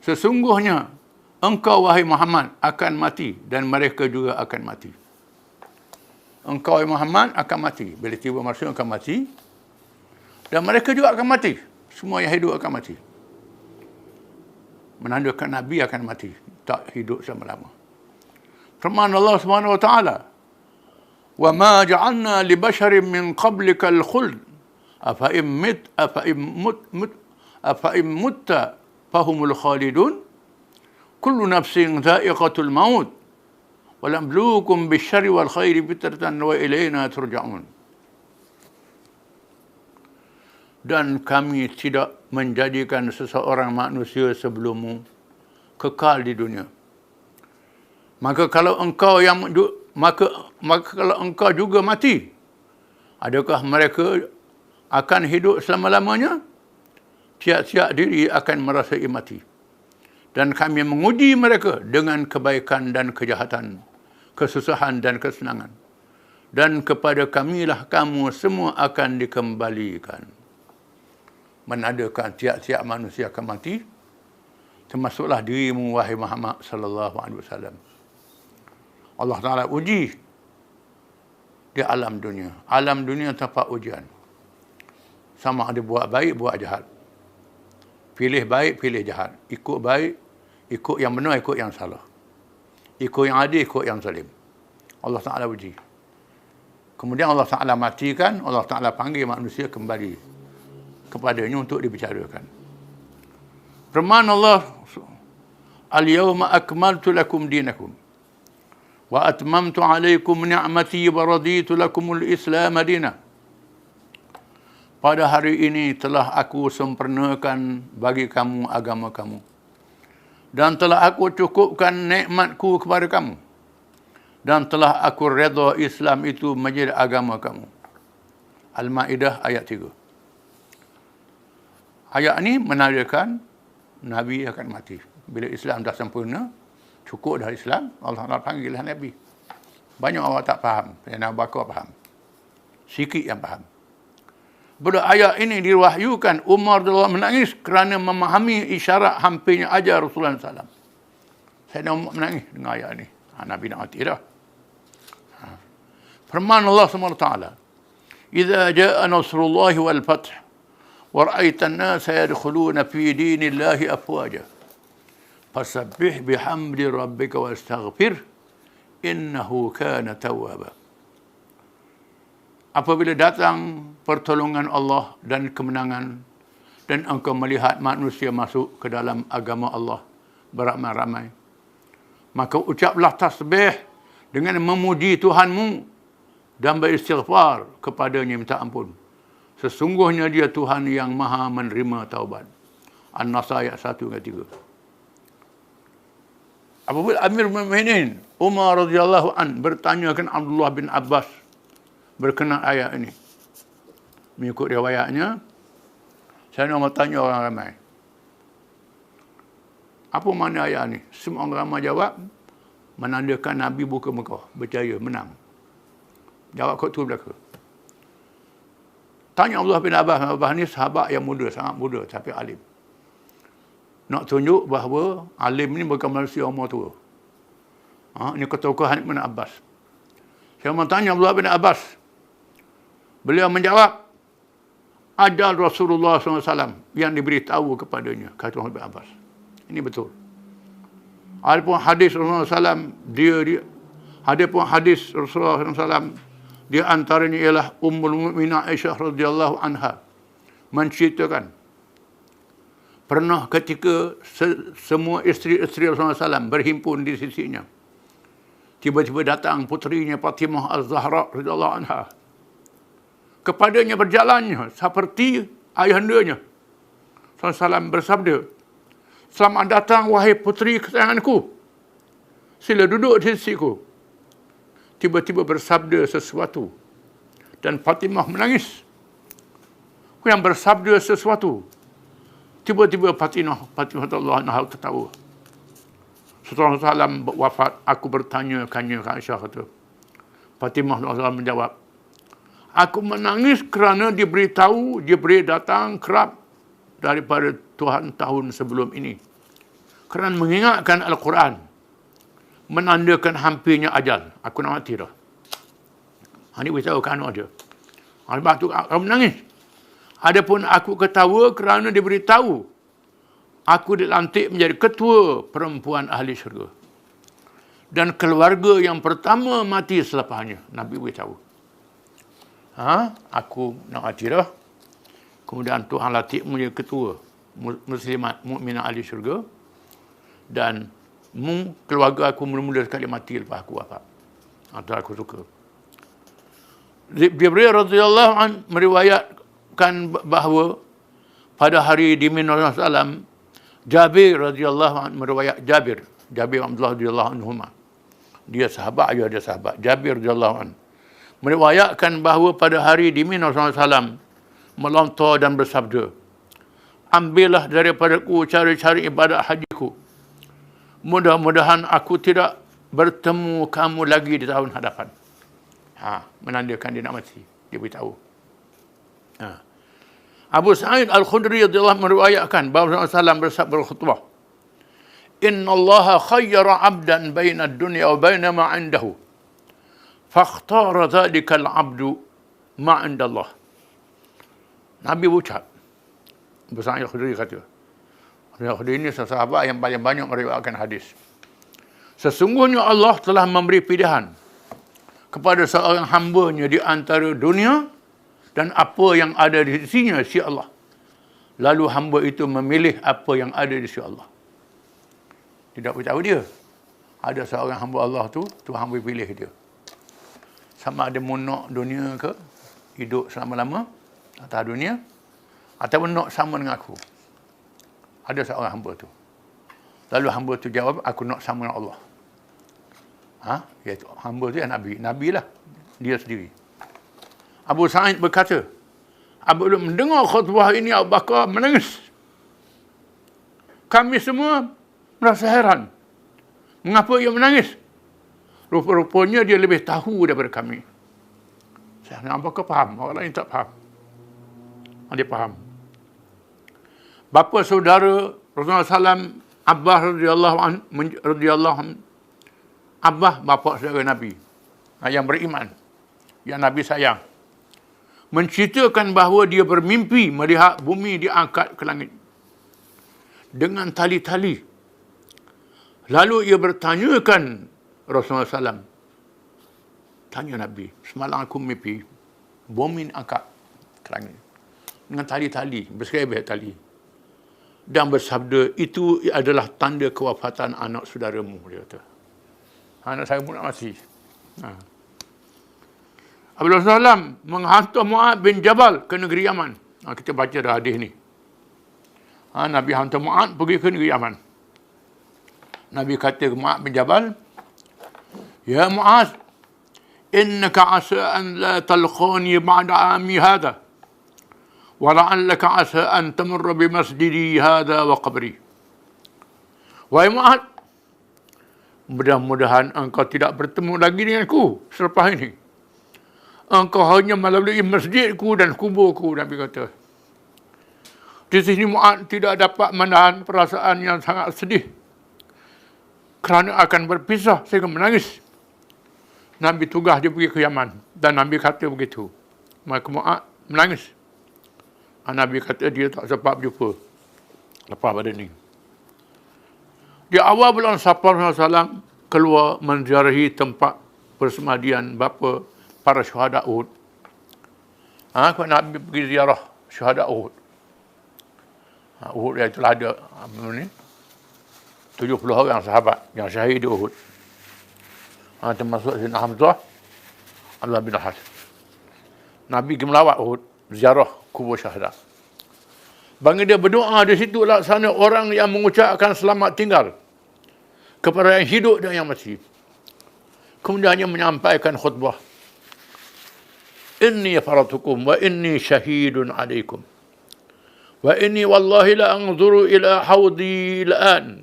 Sesungguhnya engkau wahai Muhammad akan mati dan mereka juga akan mati. Engkau wahai Muhammad akan mati. Bila tiba masa akan mati dan mereka juga akan mati. Semua yang hidup akan mati. Menandakan Nabi akan mati, tak hidup selama-lama. Firman Allah Subhanahu Wa Ta'ala, Wa ma ja'alna li basharin min qablika al-khuld afa im mutta fahumul khalidun kullu nafsin dha'iqatul maut wa nabluukum bisyarri wal khairi fitratan wa ilayna turja'un. Dan kami tidak menjadikan seseorang manusia sebelummu kekal di dunia. Maka kalau engkau kalau engkau juga mati, adakah mereka akan hidup selama-lamanya? Tiap-tiap diri akan merasai mati. Dan kami menguji mereka dengan kebaikan dan kejahatan, kesusahan dan kesenangan. Dan kepada kamilah kamu semua akan dikembalikan. Menandakan tiap-tiap manusia akan mati, termasuklah dirimu wahai Muhammad sallallahu alaihi wasallam. Allah Ta'ala uji di alam dunia. Alam dunia tempat ujian. Sama ada buat baik, buat jahat. Pilih baik, pilih jahat. Ikut baik, ikut yang benar, ikut yang salah. Ikut yang adil, ikut yang zalim. Allah Ta'ala uji. Kemudian Allah Ta'ala matikan, Allah Ta'ala panggil manusia kembali kepadanya untuk dibicarakan. Firman Allah, Al-yawma akmaltu lakum dinakum wa atmamtu alaikum ni'mati wa raditu lakumul Islam madina. Pada hari ini telah aku sempurnakan bagi kamu agama kamu. Dan telah aku cukupkan nikmatku kepada kamu. Dan telah aku redha Islam itu menjadi agama kamu. Al-Ma'idah ayat 3. Ayat ini menandakan Nabi akan mati. Bila Islam dah sempurna, cukup dah Islam, Allah Ta'ala panggillah Nabi. Banyak orang tak faham. Yang Abu Bakar faham. Sikit yang faham. Pada ayat ini diwahyukan, Umar radhiyallahu menangis kerana memahami isyarat hampirnya ajar Rasulullah SAW. Saya Umar menangis dengan ayat ini. Nabi nak mati dah. Firman Allah SWT, Iza ja'a nasrullahi wal fath, wa ra'aitan nasa yadkhuluna fi dinillahi afwaja, fasabbih bihamdi rabbika wastaghfir, innahu kana tawwaba. Apabila datang pertolongan Allah dan kemenangan, dan engkau melihat manusia masuk ke dalam agama Allah beramai-ramai, maka ucaplah tasbih dengan memuji Tuhanmu dan beristighfar kepadanya minta ampun. Sesungguhnya dia Tuhan yang maha menerima taubat. An-Nas ayat 1 hingga 3. Apabila Amir Mu'minin Umar radhiyallahu an bertanyakan Abdullah bin Abbas berkenaan ayat ini. Mengikut riwayatnya, saya nak tanya orang ramai. Apa makna ayat ini? Semua orang ramai jawab, menandakan Nabi buka Mekah, berjaya, menang. Jawab kot tu belaka. Tanya Abdullah bin Abbas, Abbas ni sahabat yang muda, sangat muda, tapi alim. Nak tunjuk bahawa alim ni bukan manusia umur tua. Ini ketokohan Ibn Abbas. Saya mau tanya Abdullah bin Abbas. Beliau menjawab, ajal Rasulullah SAW yang diberitahu kepadanya, kata Abdullah bin Abbas. Ini betul. Adapun hadis Rasulullah SAW, adapun hadis Rasulullah SAW, di antaranya ialah Ummul Mukminin Aisyah radhiyallahu anha menceritakan pernah ketika semua isteri-isteri Rasulullah SAW berhimpun di sisinya, tiba-tiba datang puterinya Fatimah Az-Zahra radhiyallahu anha. Kepadanya berjalannya seperti ayahandanya. Rasulullah SAW bersabda, "Selamat datang wahai puteri kesayanganku. Sila duduk di sisiku." Tiba-tiba bersabda sesuatu dan Fatimah menangis. Yang bersabda sesuatu. Tiba-tiba Fatimah radhiyallahu anha tertawa. Setelah Rasulullah wafat, aku bertanya-tanya ke Aisyah kata. Fatimah radhiyallahu anha menjawab, aku menangis kerana diberitahu Jibril datang kerap daripada Tuhan tahun sebelum ini. Kerana mengingatkan Al-Quran, menandakan hampirnya ajal. Aku nak mati dah. Ini beritahu ke anak dia. Sebab tu aku menangis. Adapun aku ketawa kerana diberitahu aku dilantik menjadi ketua perempuan ahli syurga. Dan keluarga yang pertama mati selepasnya. Nabi beritahu. Aku nak mati dah. Kemudian Tuhan latih menjadi ketua muslimat mukminah ahli syurga. Dan keluarga aku mula-mula sekali mati lepas aku wafat. Itu aku suka. Jibril radhiyallahu an meriwayatkan bahawa pada hari di Mina SAW, Jabir radhiyallahu an meriwayat Jabir Abdullah radhiyallahu anhu. Dia sahabat, ayah dia sahabat. Jabir radhiyallahu an meriwayatkan bahawa pada hari di Mina SAW melontar dan bersabda, ambillah daripadaku cari-cari ibadat hajiku. Mudah-mudahan aku tidak bertemu kamu lagi di tahun hadapan. Menandakan dia nak mati. Dia beritahu. Abu Sa'id Al-Khudri radhiyallahu anhu meriwayatkan bahawa Rasulullah SAW berkhutbah, Inna Allah khayyara abdan baina dunya wa baina ma 'indahu. Fakhtara dhalika al-'abdu ma 'inda Allah. Nabi ucap. Abu Sa'id Al-Khudri kata. Al-Khudri ini sahabat yang paling banyak meriwayatkan hadis. Sesungguhnya Allah telah memberi pilihan kepada seorang hamba-Nya di antara dunia dan apa yang ada di sisinya, sisi Allah. Lalu hamba itu memilih apa yang ada di sisi Allah. Tidak beritahu dia. Ada seorang hamba Allah tu, Tuhan boleh pilih dia. Sama ada nak dunia ke, hidup selama-lama atas dunia, ataupun nak sama dengan aku. Ada seorang hamba tu. Lalu hamba tu jawab, aku nak sama dengan Allah. Iaitu hamba tu yang Nabi. Nabi lah. Dia sendiri. Abu Sa'id berkata, apabila mendengar khutbah ini, Abu Bakar menangis. Kami semua merasa heran. Mengapa ia menangis? Rupa-rupanya dia lebih tahu daripada kami. Saya Abu Bakar faham. Orang lain tak faham. Dia faham. Bapa saudara Rasulullah SAW, Abbas radhiyallahu anhu, Abbas bapa saudara Nabi yang beriman, yang Nabi sayang, menceritakan bahawa dia bermimpi melihat bumi diangkat ke langit dengan tali-tali. Lalu ia bertanyakan Rasulullah SAW, tanya Nabi, semalam aku mimpi bumi diangkat ke langit dengan tali-tali, bersekali tali, dan bersabda, itu adalah tanda kewafatan anak saudaramu. Dia kata, anak saya pun nak mati. Apabila Rasulullah menghantar Mu'ad bin Jabal ke negeri Yaman. Kita baca dah hadis ni. Nabi hantar Mu'ad pergi ke negeri Yaman. Nabi kata ke Mu'adz bin Jabal, "Ya Mu'adz, innaka asa an la talqani ba'da 'ami hadha, wa la'allaka asa an tamurra bi masjidi hadha wa qabri." Wahai Mu'adz, mudah-mudahan engkau tidak bertemu lagi denganku selepas ini. Engkau hanya melalui masjidku dan kuburku, Nabi kata. Di sini Mu'adz tidak dapat menahan perasaan yang sangat sedih kerana akan berpisah sehingga menangis. Nabi tugas dia pergi ke Yaman dan Nabi kata begitu. Maka Mu'adz menangis. Nabi kata dia tak sempat berjumpa lepas pada ni. Di awal bulan Safar SAW keluar menziarahi tempat persemadian bapa para syuhada Uhud. Kalau Nabi pergi ziarah syuhada Uhud. Uhud itulah ada 70 orang sahabat yang syahid di Uhud. Termasuk Sayyidina Hamzah, Abdullah bin Has. Nabi pergi melawat Uhud, ziarah kubur syuhada. Bagi dia berdoa di situ laksana orang yang mengucapkan selamat tinggal kepada yang hidup dan yang mati. Kemudian dia menyampaikan khutbah. Inni faratukum wa inni syahidun alaikum. Wa inni wallahi la anzuru ila hawdi al'an.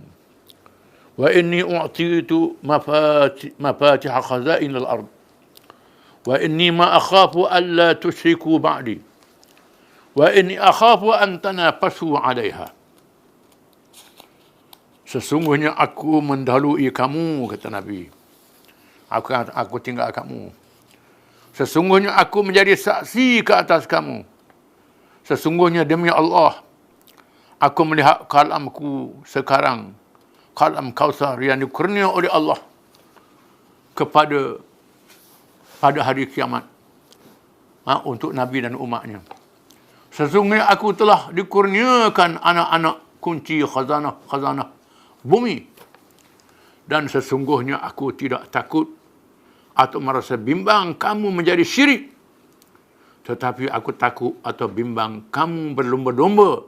Wa inni u'titu mafatih khazain al-ard. Wa inni ma akhafu an la tushriku ba'di. Wa inni akhafu an tanafasu 'alayha. Sesungguhnya aku mendahului kamu, kata Nabi. Aku tinggal kamu. Sesungguhnya aku menjadi saksi ke atas kamu. Sesungguhnya demi Allah, aku melihat kalamku sekarang, kalam Kausar yang dikurnia oleh Allah pada hari kiamat untuk Nabi dan umatnya. Sesungguhnya aku telah dikurniakan anak-anak kunci khazanah bumi. Dan sesungguhnya aku tidak takut atau merasa bimbang kamu menjadi syirik. Tetapi aku takut atau bimbang kamu berlomba-lomba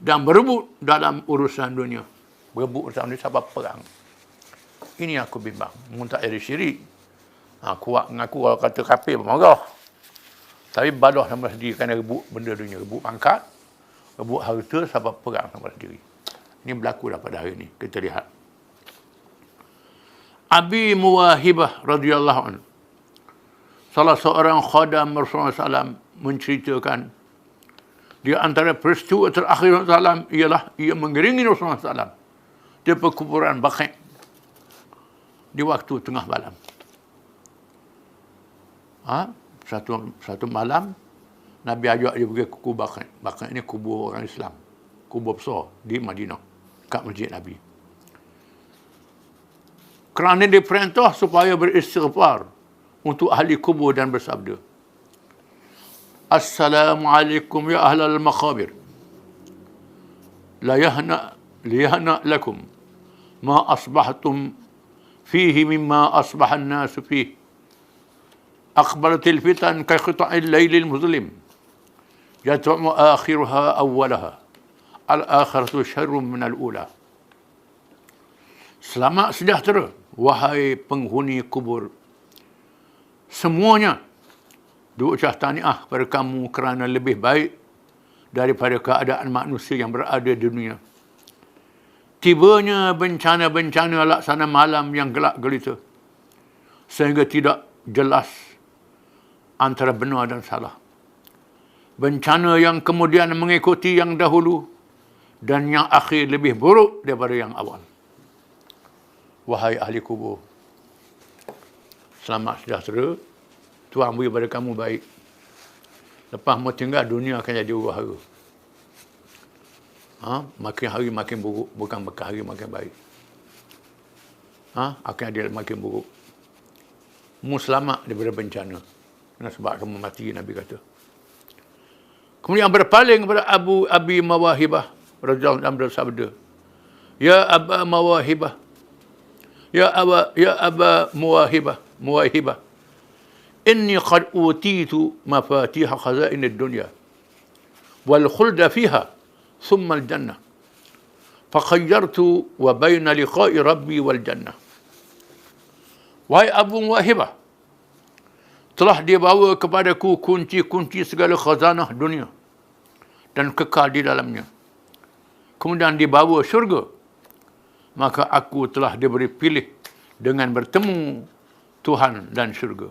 dan berebut dalam urusan dunia. Berebut urusan dunia sebab perang. Ini aku bimbang. Mu tak jadi syirik. Kuat mengaku kalau kata kafir marah. Tapi badah sama sendiri kerana rebut benda dunia. Rebut pangkat, rebut harta sebab perang sama sendiri. Ini berlaku dah pada hari ini. Kita lihat. Abi Muwahibah radhiyallahu anhu, salah seorang khadam Rasulullah SAW, menceritakan di antara peristiwa terakhir Rasulullah SAW ialah ia mengiringi Rasulullah SAW di perkuburan Baqi' di waktu tengah malam. Satu malam Nabi ajak dia pergi ke kubur Baqi'. Baqi' ini kubur orang Islam, kubur besar di Madinah, kat Masjid Nabi. Kerana diperintah supaya beristighfar untuk ahli kubur dan bersabda, Assalamualaikum ya ahlal maqabir, la yahna lakum ma asbahtum fihi mimma asbaha an-nas fihi. أقبلت الفتن كقطع الليل المظلم يتبع آخرها أولها الآخرة شر من الأولى. Selamat sejahtera, wahai penghuni kubur. Semuanya diucap tahniah kepada kamu kerana lebih baik daripada keadaan manusia yang berada di dunia. Tibanya bencana-bencana laksana malam yang gelap gelita, sehingga tidak jelas antara benar dan salah. Bencana yang kemudian mengikuti yang dahulu dan yang akhir lebih buruk daripada yang awal. Wahai ahli kubur, selamat sejahtera, Tuhan beri pada kamu baik. Lepas mau tinggal, dunia akan jadi huru-hara. Makin hari makin buruk, bukan makin hari makin baik. Akan jadi makin buruk. Mu selamat daripada bencana. Sebab kamu mati, Nabi kata. Kemudian berpaling kepada Abi Mawahibah radhiyallahu anhu bersabda, Ya Aba Mawahibah, Ya Aba Muwahibah, inni qad utitu mafatih khazain ad-dunya wal khulda fiha thumma al-jannah Fakhayyartu wa baina liqa'i rabbi wal jannah. Wahai Abu Muwahibah, telah dia bawa kepadaku kunci-kunci segala khazanah dunia dan kekal di dalamnya. Kemudian dibawa syurga. Maka aku telah diberi pilih dengan bertemu Tuhan dan syurga.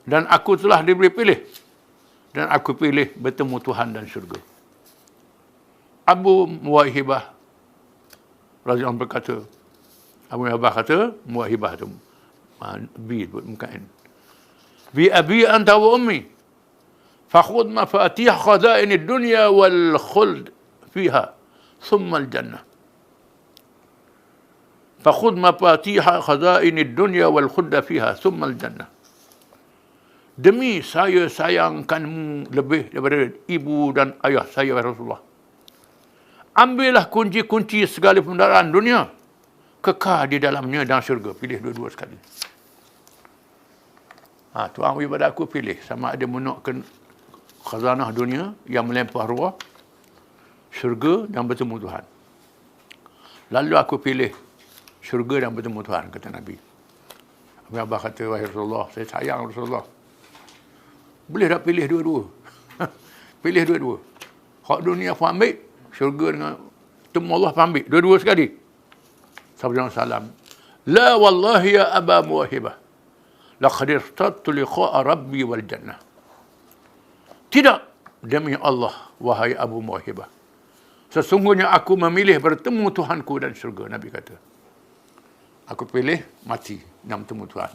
Dan aku telah diberi pilih. Dan aku pilih bertemu Tuhan dan syurga. Abu Muwahibah radhiyallahu anhu berkata, Abu Muwahibah kata, Muwahibah tu bi bukan. Bi abi anta wa ummi fakhudh mafatih khazain ad-dunya wal khuld fiha thumma al-jannah. Fakhudh mafatih khazain ad-dunya wal khuld fiha thumma al-jannah. Demi saya sayangkanmu lebih daripada ibu dan ayah saya, Rasulullah. Ambillah kunci-kunci segala pendaraan dunia, kekal di dalamnya dan syurga. Pilih dua-dua sekali. Tuan ibadat aku pilih sama ada menukkan khazanah dunia yang melempar ruah, syurga dan bertemu Tuhan. Lalu aku pilih syurga dan bertemu Tuhan, kata Nabi. Abu Bakar kata, wahai Rasulullah, saya sayang Rasulullah. Boleh tak pilih dua-dua? Pilih dua-dua. Hak dunia aku ambil, syurga dengan temu Allah aku ambil. Dua-dua sekali. Sabda salam. La wallahi ya Aba Muwahibah. Laqad irtadtu liqa'a rabbi wal jannah. Tidak, demi Allah, wahai Abu Muwahibah. Sesungguhnya aku memilih bertemu Tuhanku dan syurga. Nabi kata. Aku pilih mati dan bertemu Tuhan.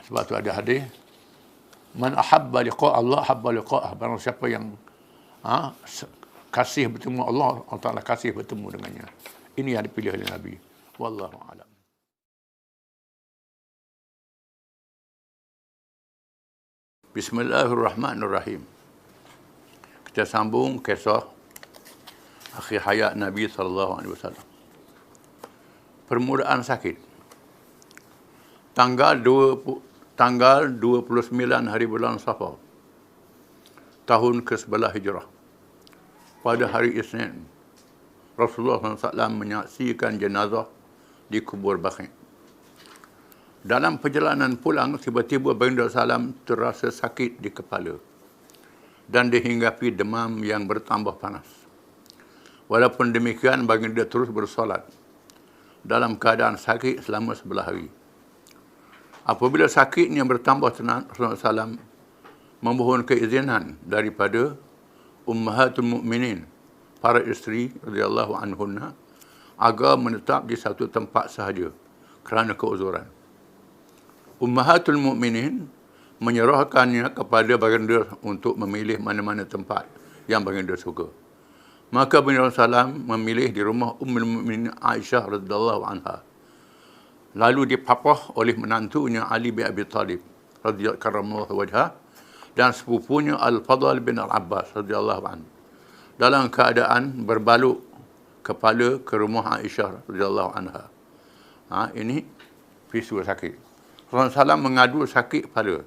Sebab tu ada hadis. Man ahabba liqa' Allah, ahabba liqa'ah. Barang siapa yang kasih bertemu Allah, Allah Ta'ala kasih bertemu dengannya. Ini yang dipilih oleh Nabi. Wallahu a'lam. Bismillahirrahmanirrahim. Kita sambung kisah akhir hayat Nabi SAW. Permulaan sakit. Tanggal 29 hari bulan Safar, tahun ke-11 Hijrah. Pada hari Isnin, Rasulullah SAW menyaksikan jenazah di kubur Baqi'. Dalam perjalanan pulang, tiba-tiba Baginda Salam terasa sakit di kepala dan dihinggapi demam yang bertambah panas. Walaupun demikian, Baginda terus bersolat dalam keadaan sakit selama 11 hari. Apabila sakitnya bertambah tenang, Rasulullah SAW memohon keizinan daripada Ummahatul Mukminin, para isteri radhiyallahu anhunna, agar menetap di satu tempat sahaja kerana keuzuran. Ummahatul Mukminin menyerahkannya kepada Baginda untuk memilih mana-mana tempat yang Baginda suka. Maka Baginda SAW memilih di rumah Ummul Mukminin Aisyah radhiyallahu anha. Lalu dipapah oleh menantunya Ali bin Abi Talib radhiyallahu karramallahu wajhah dan sepupunya Al-Fadl bin Al-Abbas radhiyallahu anhu, dalam keadaan berbaluk kepala ke rumah Aisyah radhiyallahu anha. Ini peristiwa sakit. Rasulullah SAW mengadu sakit kepala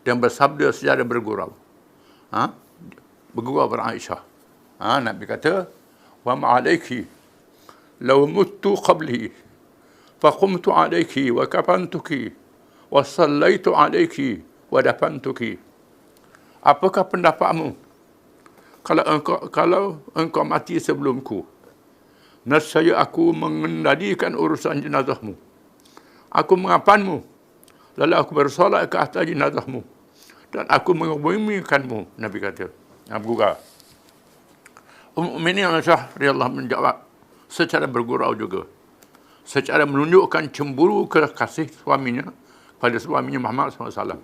dan bersabda secara bergurau. Bergurau pada Aisyah. Nabi kata, wa ma'alaiki law muttu qabli فقمت عليك وكفنتك وصليت عليك ودفنتك. Apakah pendapatmu kalau engkau mati sebelumku? Nescaya aku mengendalikan urusan jenazahmu. Aku mengapanmu, lalu aku bersolat ke atas jenazahmu dan aku mengubumikanmu. Nabi kata. Abu Bakar. Mukminin Aisyah radhiyallahu menjawab secara bergurau juga, secara menunjukkan cemburu ke kasih suaminya pada suaminya Muhammad SAW.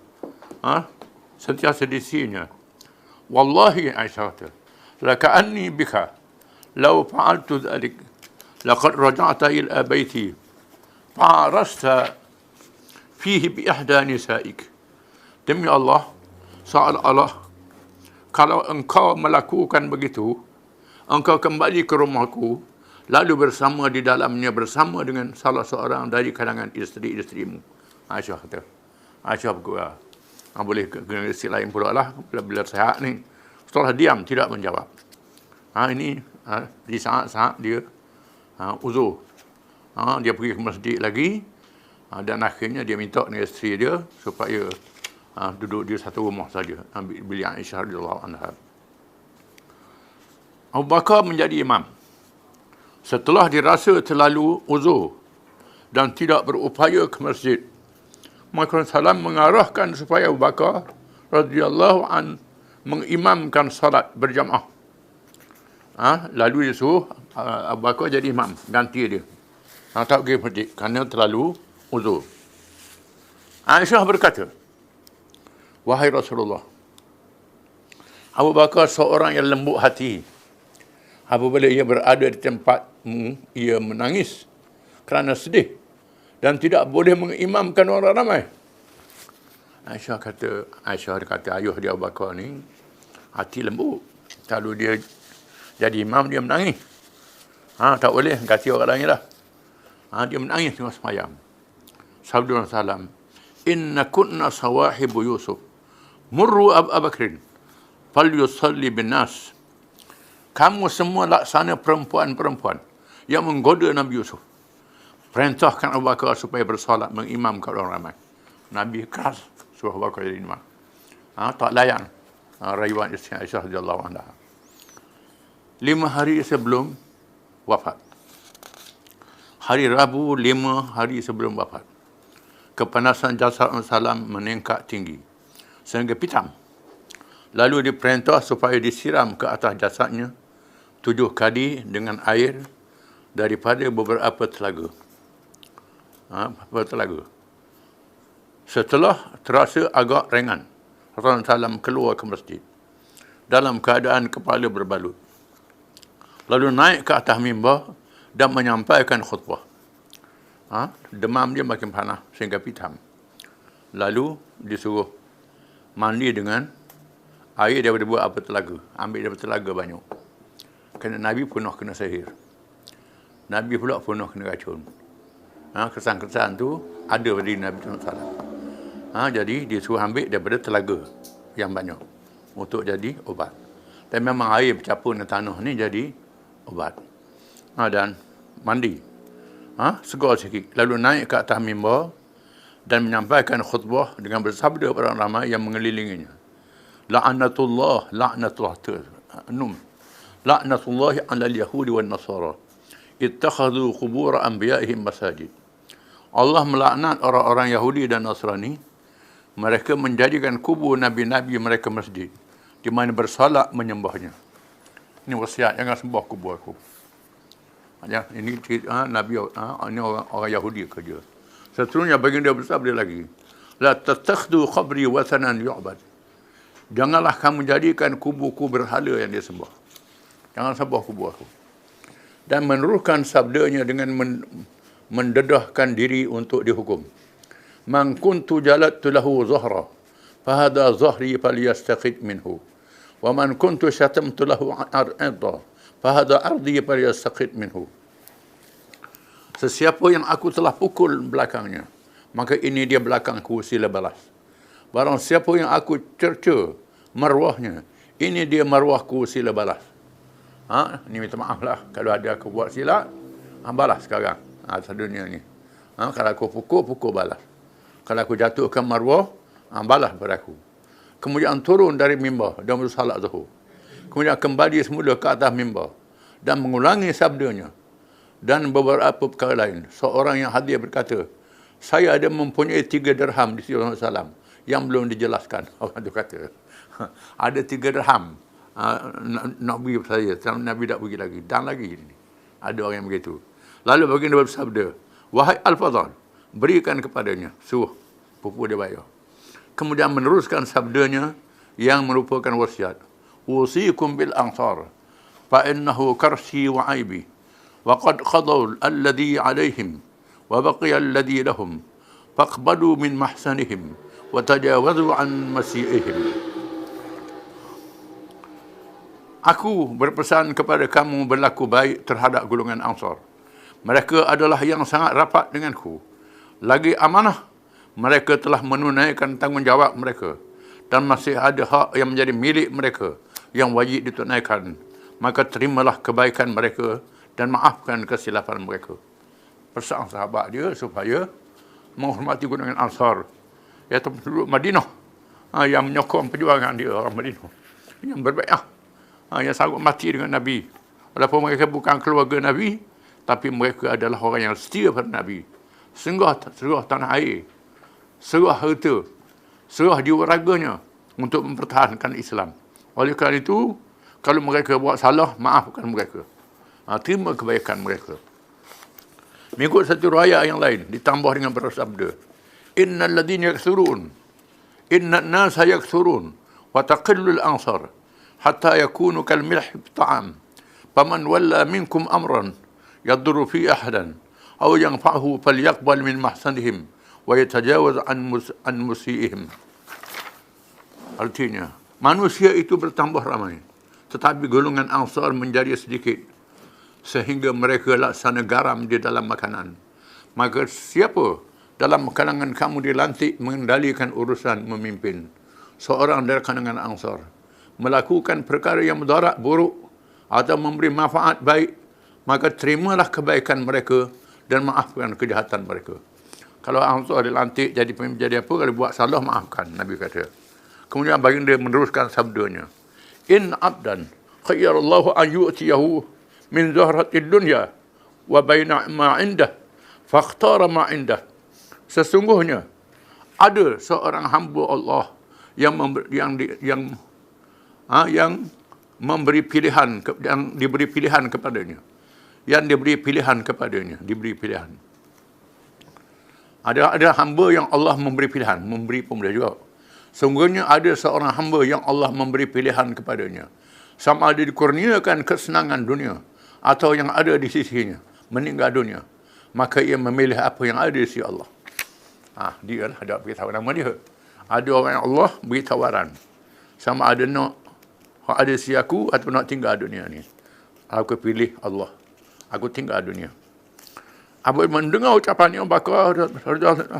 Sentiasa disinya. Wallahi, Aisyah kata, laka'anni bika law fa'altu dhalik laqad raja'ta ila baiti fa'arasta fihi bi ihda nisa'ik. Demi Allah, seolah-olah kalau engkau melakukan begitu, engkau kembali ke rumahku, lalu bersama di dalamnya bersama dengan salah seorang dari kalangan isteri-isterimu. Aisyah kata. Aisyah berkata, boleh kena isteri lain pula lah, bila sihat ni. Setelah diam, tidak menjawab. Ini Di saat-saat dia uzur. Dia pergi ke masjid lagi. Dan akhirnya dia minta dengan isteri dia supaya duduk di satu rumah saja. Bilik Aisyah radhiyallahu anha. Abu Bakar menjadi imam. Setelah dirasa terlalu uzur dan tidak berupaya ke masjid, maka Rasulullah mengarahkan supaya Abu Bakar radhiyallahu an mengimamkan salat berjamaah. Lalu dia suruh Abu Bakar jadi imam, ganti dia. Tak pergi masjid kerana terlalu uzur. Aisyah berkata, "Wahai Rasulullah, Abu Bakar seorang yang lembut hati. Apabila ia berada di tempatmu, ia menangis kerana sedih dan tidak boleh mengimamkan orang ramai." Aisyah kata ayuh dia Abu Bakar ni hati lembut. Kalau dia jadi imam, dia menangis. Tak boleh, ganti orang lain lah. Dia menangis tengah semayang. Sabda Rasulullah, "Inna kunna sawahibu Yusuf. Murru Abu Bakrin. Fal yusalli bin nas." Kamu semua laksana perempuan-perempuan yang menggoda Nabi Yusuf. Perintahkan Abu Bakar supaya bersolat mengimamkan orang ramai. Nabi keras suruh Abu Bakar jadi imam. Tak layan rayuan isteri Aisyah radhiyallahu anha. 5 hari sebelum wafat. Hari Rabu 5 hari sebelum wafat. Kepanasan jasad Rasulullah meningkat tinggi sehingga pitam. Lalu diperintah supaya disiram ke atas jasadnya 7 kali dengan air daripada beberapa telaga. Setelah terasa agak ringan, Rasulullah SAW keluar ke masjid dalam keadaan kepala berbalut. Lalu naik ke atas mimbar dan menyampaikan khutbah. Demam dia makin panas sehingga pitam. Lalu disuruh mandi dengan air daripada beberapa telaga. Ambil daripada telaga banyak. Kerana Nabi penuh kena sihir. Nabi pula penuh kena racun. Kesan-kesan tu ada pada diri Nabi SAW. Jadi dia suruh ambil daripada telaga yang banyak untuk jadi ubat. Dan memang air bercampur dengan tanah ni jadi ubat. Dan mandi. Segar sikit. Lalu naik ke atas mimbar dan menyampaikan khutbah dengan bersabda orang ramai yang mengelilinginya. La'natullah ala al-yahudi wal nasara. Ittakhadhu qubur anbiya'ihim masajid. Allah melaknat orang-orang Yahudi dan Nasrani. Mereka menjadikan kubur nabi-nabi mereka masjid, di mana bersolat menyembahnya. Ini wasiat, jangan sembah kubur aku. Ini Nabi, ini orang Yahudi kerja. Seterusnya baginda bersabda lagi, la tattakhdu qabri wathanan yu'bad. Janganlah kamu jadikan kuburku berhala yang dia sembah. Jangan sembah kubur aku. Dan meneruskan sabdanya dengan mendedahkan diri untuk dihukum. Man kuntu jaladtu lahu zahra, fahada zahri falyastaqid minhu. Wa man kuntu syatamtu lahu arda, fahada ardi falyastaqid minhu. Sesiapa yang aku telah pukul belakangnya, maka ini dia belakangku, sila balas. Barang siapa yang aku cerca marwahnya, ini dia marwahku, sila balas. Ini minta maaf lah kalau ada aku buat silap, balas sekarang. Dunia ni. Kalau aku pukul balas. Kalau aku jatuhkan marwah, balas pada aku. Kemudian turun dari mimbar dan bersalat zuhur. Kemudian kembali semula ke atas mimbar dan mengulangi sabdanya. Dan beberapa perkara lain. Seorang yang hadir berkata, saya ada mempunyai 3 dirham di sisi Rasulullah SAW yang belum dijelaskan. Orang tu kata, ada 3 dirham nak bagi saya. Nabi tak bagi lagi. Dan lagi. Ada orang yang begitu. Lalu baginda bersabda, wahai Al-Fadhal, berikan kepadanya. Suruh pupu dia bayar. Kemudian meneruskan sabdanya yang merupakan wasiat. Usikum bil ansar, fa innahu karsi wa aibi. وقد قضوا الذي عليهم وبقي الذي لهم فاقبلوا من محسنهم وتجاوزوا عن مسيئهم. Aku berpesan kepada kamu berlaku baik terhadap golongan Ansar. Mereka adalah yang sangat rapat denganku. Lagi amanah, mereka telah menunaikan tanggungjawab mereka dan masih ada hak yang menjadi milik mereka yang wajib ditunaikan. maka terimalah kebaikan mereka dan maafkan kesilapan mereka. Pesan sahabat dia supaya menghormati golongan Ansar, iaitu penduduk Madinah, yang menyokong perjuangan dia, orang Madinah, yang berbaiat, yang sanggup mati dengan Nabi. Walaupun mereka bukan keluarga Nabi, tapi mereka adalah orang yang setia pada Nabi. Serah tanah air, serah harta, serah jiwa raganya untuk mempertahankan Islam. Oleh kerana itu, kalau mereka buat salah, maafkan mereka. Terima kebaikan mereka. Mengikut satu riwayat yang lain, ditambah dengan bersabda, Innal ladhina yakthurun, inna an-nasa yakthurun, wa taqillu al-ansar, hatta yakunu kal milh bita'am. Faman walla minkum amran, yadurru fi ahadan, aw yanfa'hu falyaqbal min mahsanihim, wa yatajawaz an musiihim. Artinya, manusia itu bertambah ramai, tetapi golongan Ansar menjadi sedikit, sehingga mereka laksana garam di dalam makanan. Maka siapa dalam kalangan kamu dilantik mengendalikan urusan memimpin, seorang dari kalangan Ansar, melakukan perkara yang mudarat buruk atau memberi manfaat baik, maka terimalah kebaikan mereka dan maafkan kejahatan mereka. Kalau Ansar dilantik jadi pemimpin, jadi apa, kalau buat salah, maafkan, Nabi kata. Kemudian baginda meneruskan sabdanya, In abdan khayyarallahu an yu'tiyahu min zahratid dunya wa baina ma indah fakhtara ma indah. Sesungguhnya ada seorang hamba Allah yang memberi pilihan, yang diberi pilihan kepadanya, diberi pilihan. Ada hamba yang Allah memberi pilihan, memberi pun boleh juga. Sungguhnya ada seorang hamba yang Allah memberi pilihan kepadanya, sama ada dikurniakan kesenangan dunia atau yang ada di sisinya, meninggal dunia, maka ia memilih apa yang ada di sisi Allah. Dia lah ada beritahu nama dia. Ada orang yang Allah beri tawaran, sama ada nak ada si aku atau nak tinggal dunia ni. Aku pilih Allah, aku tinggal dunia. Abu mendengar ucapan Abu Bakar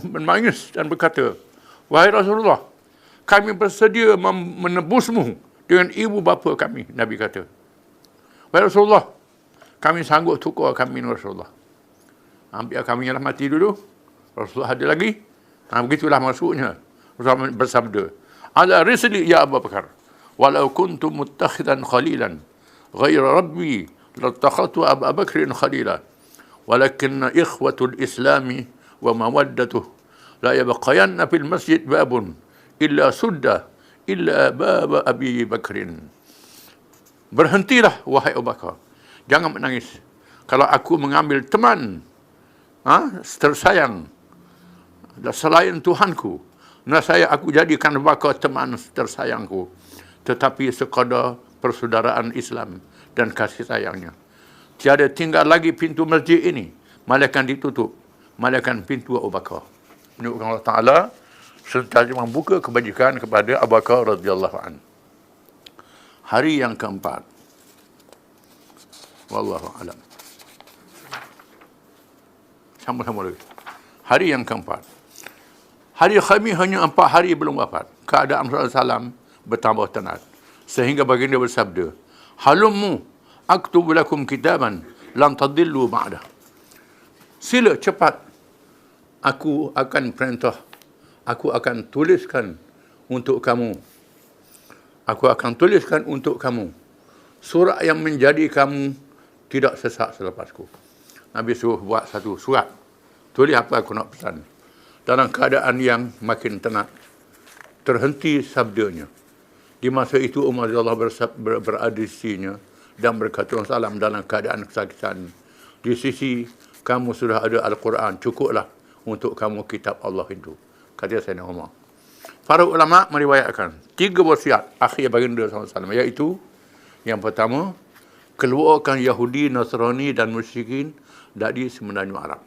menangis dan berkata, Wahai Rasulullah, kami bersedia menebusmu dengan ibu bapa kami. Nabi kata, Wahai Rasulullah, kami sanggup tukar kami dengan Rasulullah. Biar kami yang mati dulu, Rasulullah ada lagi. Begitulah maksudnya. Rasulullah bersabda, Ala risli ya Abu Bakar, walau kuntu muttakhidan khalilan, ghaira rabbi, latakhatu Abu Bakrin khalila. Walakinna ikhwatul islami wa mawaddatuh, la yabqayanna fil masjid babun, illa sudda, illa baba Abi Bakrin. Berhentilah, wahai Abu Bakar. Jangan menangis. Kalau aku mengambil teman tersayang selain Tuhanku, aku jadikan Abu Bakar teman tersayangku, tetapi sekadar persaudaraan Islam dan kasih sayangnya. Tiada tinggal lagi pintu masjid ini, malaikat ditutup, malaikat pintu Abu Bakar. Menunjukkan Allah Ta'ala sentiasa membuka kebajikan kepada Abu Bakar radhiyallahu anhu. Hari yang keempat, wallahu alam. Sama-sama lagi. Hari yang keempat. Hari Khamis hanya 4 hari belum wafat. Keadaan Rasulullah SAW bertambah tenat. Sehingga baginda bersabda, Halummu aktubu lakum kitaban lam tadillu ba'dah. Sila cepat. Aku akan perintah. Aku akan tuliskan untuk kamu. Aku akan tuliskan untuk kamu surat yang menjadi kamu tidak sesat selepasku. Nabi suruh buat satu surat. Tulis apa aku nak pesan. Dalam keadaan yang makin tenang. Terhenti sabdanya. Di masa itu Umar radhiyallahu berada di sisinya dan berkata salam dalam keadaan kesakitan. Di sisi kamu sudah ada Al-Quran. Cukuplah untuk kamu kitab Allah itu. Kata Sayyidina Umar. Para ulama meriwayatkan 3 wasiat akhir baginda SAW, iaitu yang pertama, keluarkan Yahudi, Nasrani dan musyrikin dari semenanjung Arab.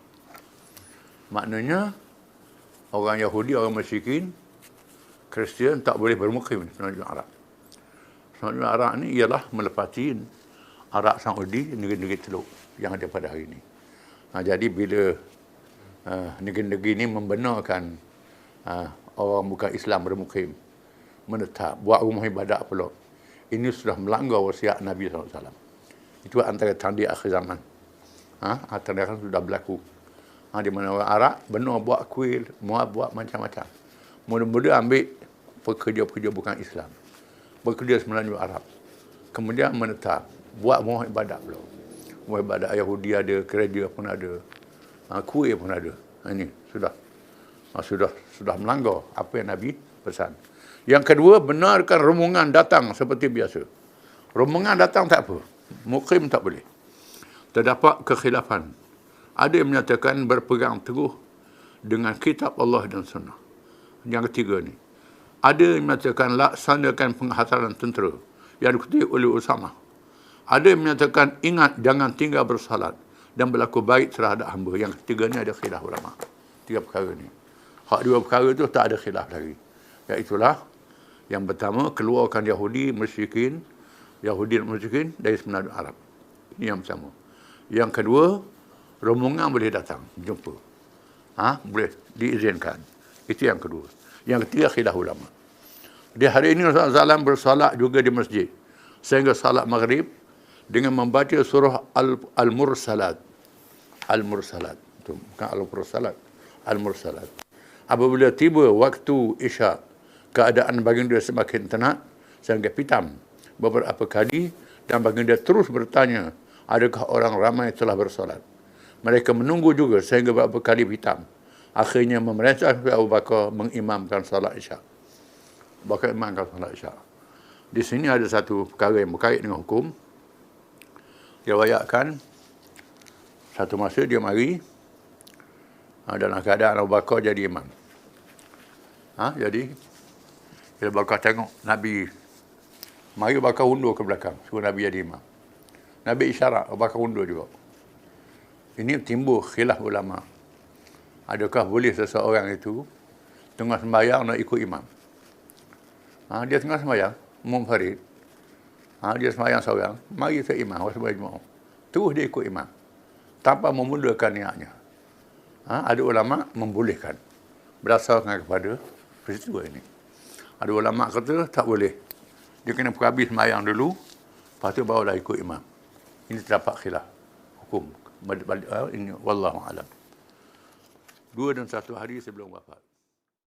Maknanya orang Yahudi, orang musyrikin, Kristian tak boleh bermukim di semenanjung Arab. Semenanjung Arab ni ialah melepati Arab Saudi, negeri-negeri Teluk yang ada pada hari ini. Jadi bila negeri-negeri ini membenarkan orang bukan Islam bermukim, menetap, buat rumah ibadat pula, ini sudah melanggar wasiat Nabi SAW. Itu antara tanda akhir zaman. Tanda kan sudah berlaku. Di mana orang Arab benar buat kuil, buat macam-macam. Mula-mula ambil pekerja-pekerja bukan Islam. Bekerja Melayu Arab. Kemudian menetap. Buat rumah ibadat pula. Rumah ibadat Yahudi ada, gereja pun ada. Kuil pun ada. Ini sudah. Sudah melanggar apa yang Nabi pesan. Yang kedua, benarkan rombongan datang seperti biasa. Rombongan datang tak apa. Mukim tak boleh. Terdapat kekhilafan. Ada yang menyatakan berpegang teguh dengan kitab Allah dan sunnah. Yang ketiga ni. Ada yang menyatakan laksanakan penghantaran tentera yang dikutip oleh Usama. Ada yang menyatakan ingat jangan tinggal bersalat dan berlaku baik terhadap hamba. Yang ketiga ni ada khilaf ulama. 3 perkara ni. Hak 2 perkara tu tak ada khilaf lagi. Iaitulah yang pertama, keluarkan Yahudi musyrikin dari semenanjung Arab. Ini yang pertama. Yang kedua, rombongan boleh datang, jumpa. Boleh diizinkan. Itu yang kedua. Yang ketiga, khilaf ulama. Di hari ini Rasulullah SAW bersalat juga di masjid. Sehingga salat maghrib dengan membaca surah Al-Mursalat. Al-Mursalat. Itu bukan Al-Mursalat. Al-Mursalat. Apabila tiba waktu isyak, keadaan baginda semakin tenang sehingga pitam beberapa kali dan baginda terus bertanya, adakah orang ramai telah bersolat? Mereka menunggu juga sehingga beberapa kali hitam. Akhirnya memerintah Abu Bakar mengimamkan salat isyak. Bakar imamkan salat isyak. Di sini ada satu perkara yang berkait dengan hukum. Dia wayakkan satu masa dia mari dalam keadaan Abu Bakar jadi imam. Jadi bila Abu Bakar tengok Nabi mari, Abu Bakar undur ke belakang suruh Nabi jadi imam. Nabi isyarat, Abu Bakar undur juga. Ini timbul khilaf ulama. Adakah boleh seseorang itu tengah sembahyang nak ikut imam? Dia tengah sembahyang, munfarid. Dia sembahyang seorang, mari saya imam, sembahyang jemaah. Terus dia ikut imam. Tanpa memulakan niatnya. Ada ulama membolehkan. Berdasarkan kepada peristiwa ini. Ada ulama kata tak boleh. Dia kena habis sembahyang dulu, lepas tu barulah ikut imam. Ini terdapat khilaf hukum. Ini wallahu alam. 2 dan 1 hari sebelum wafat.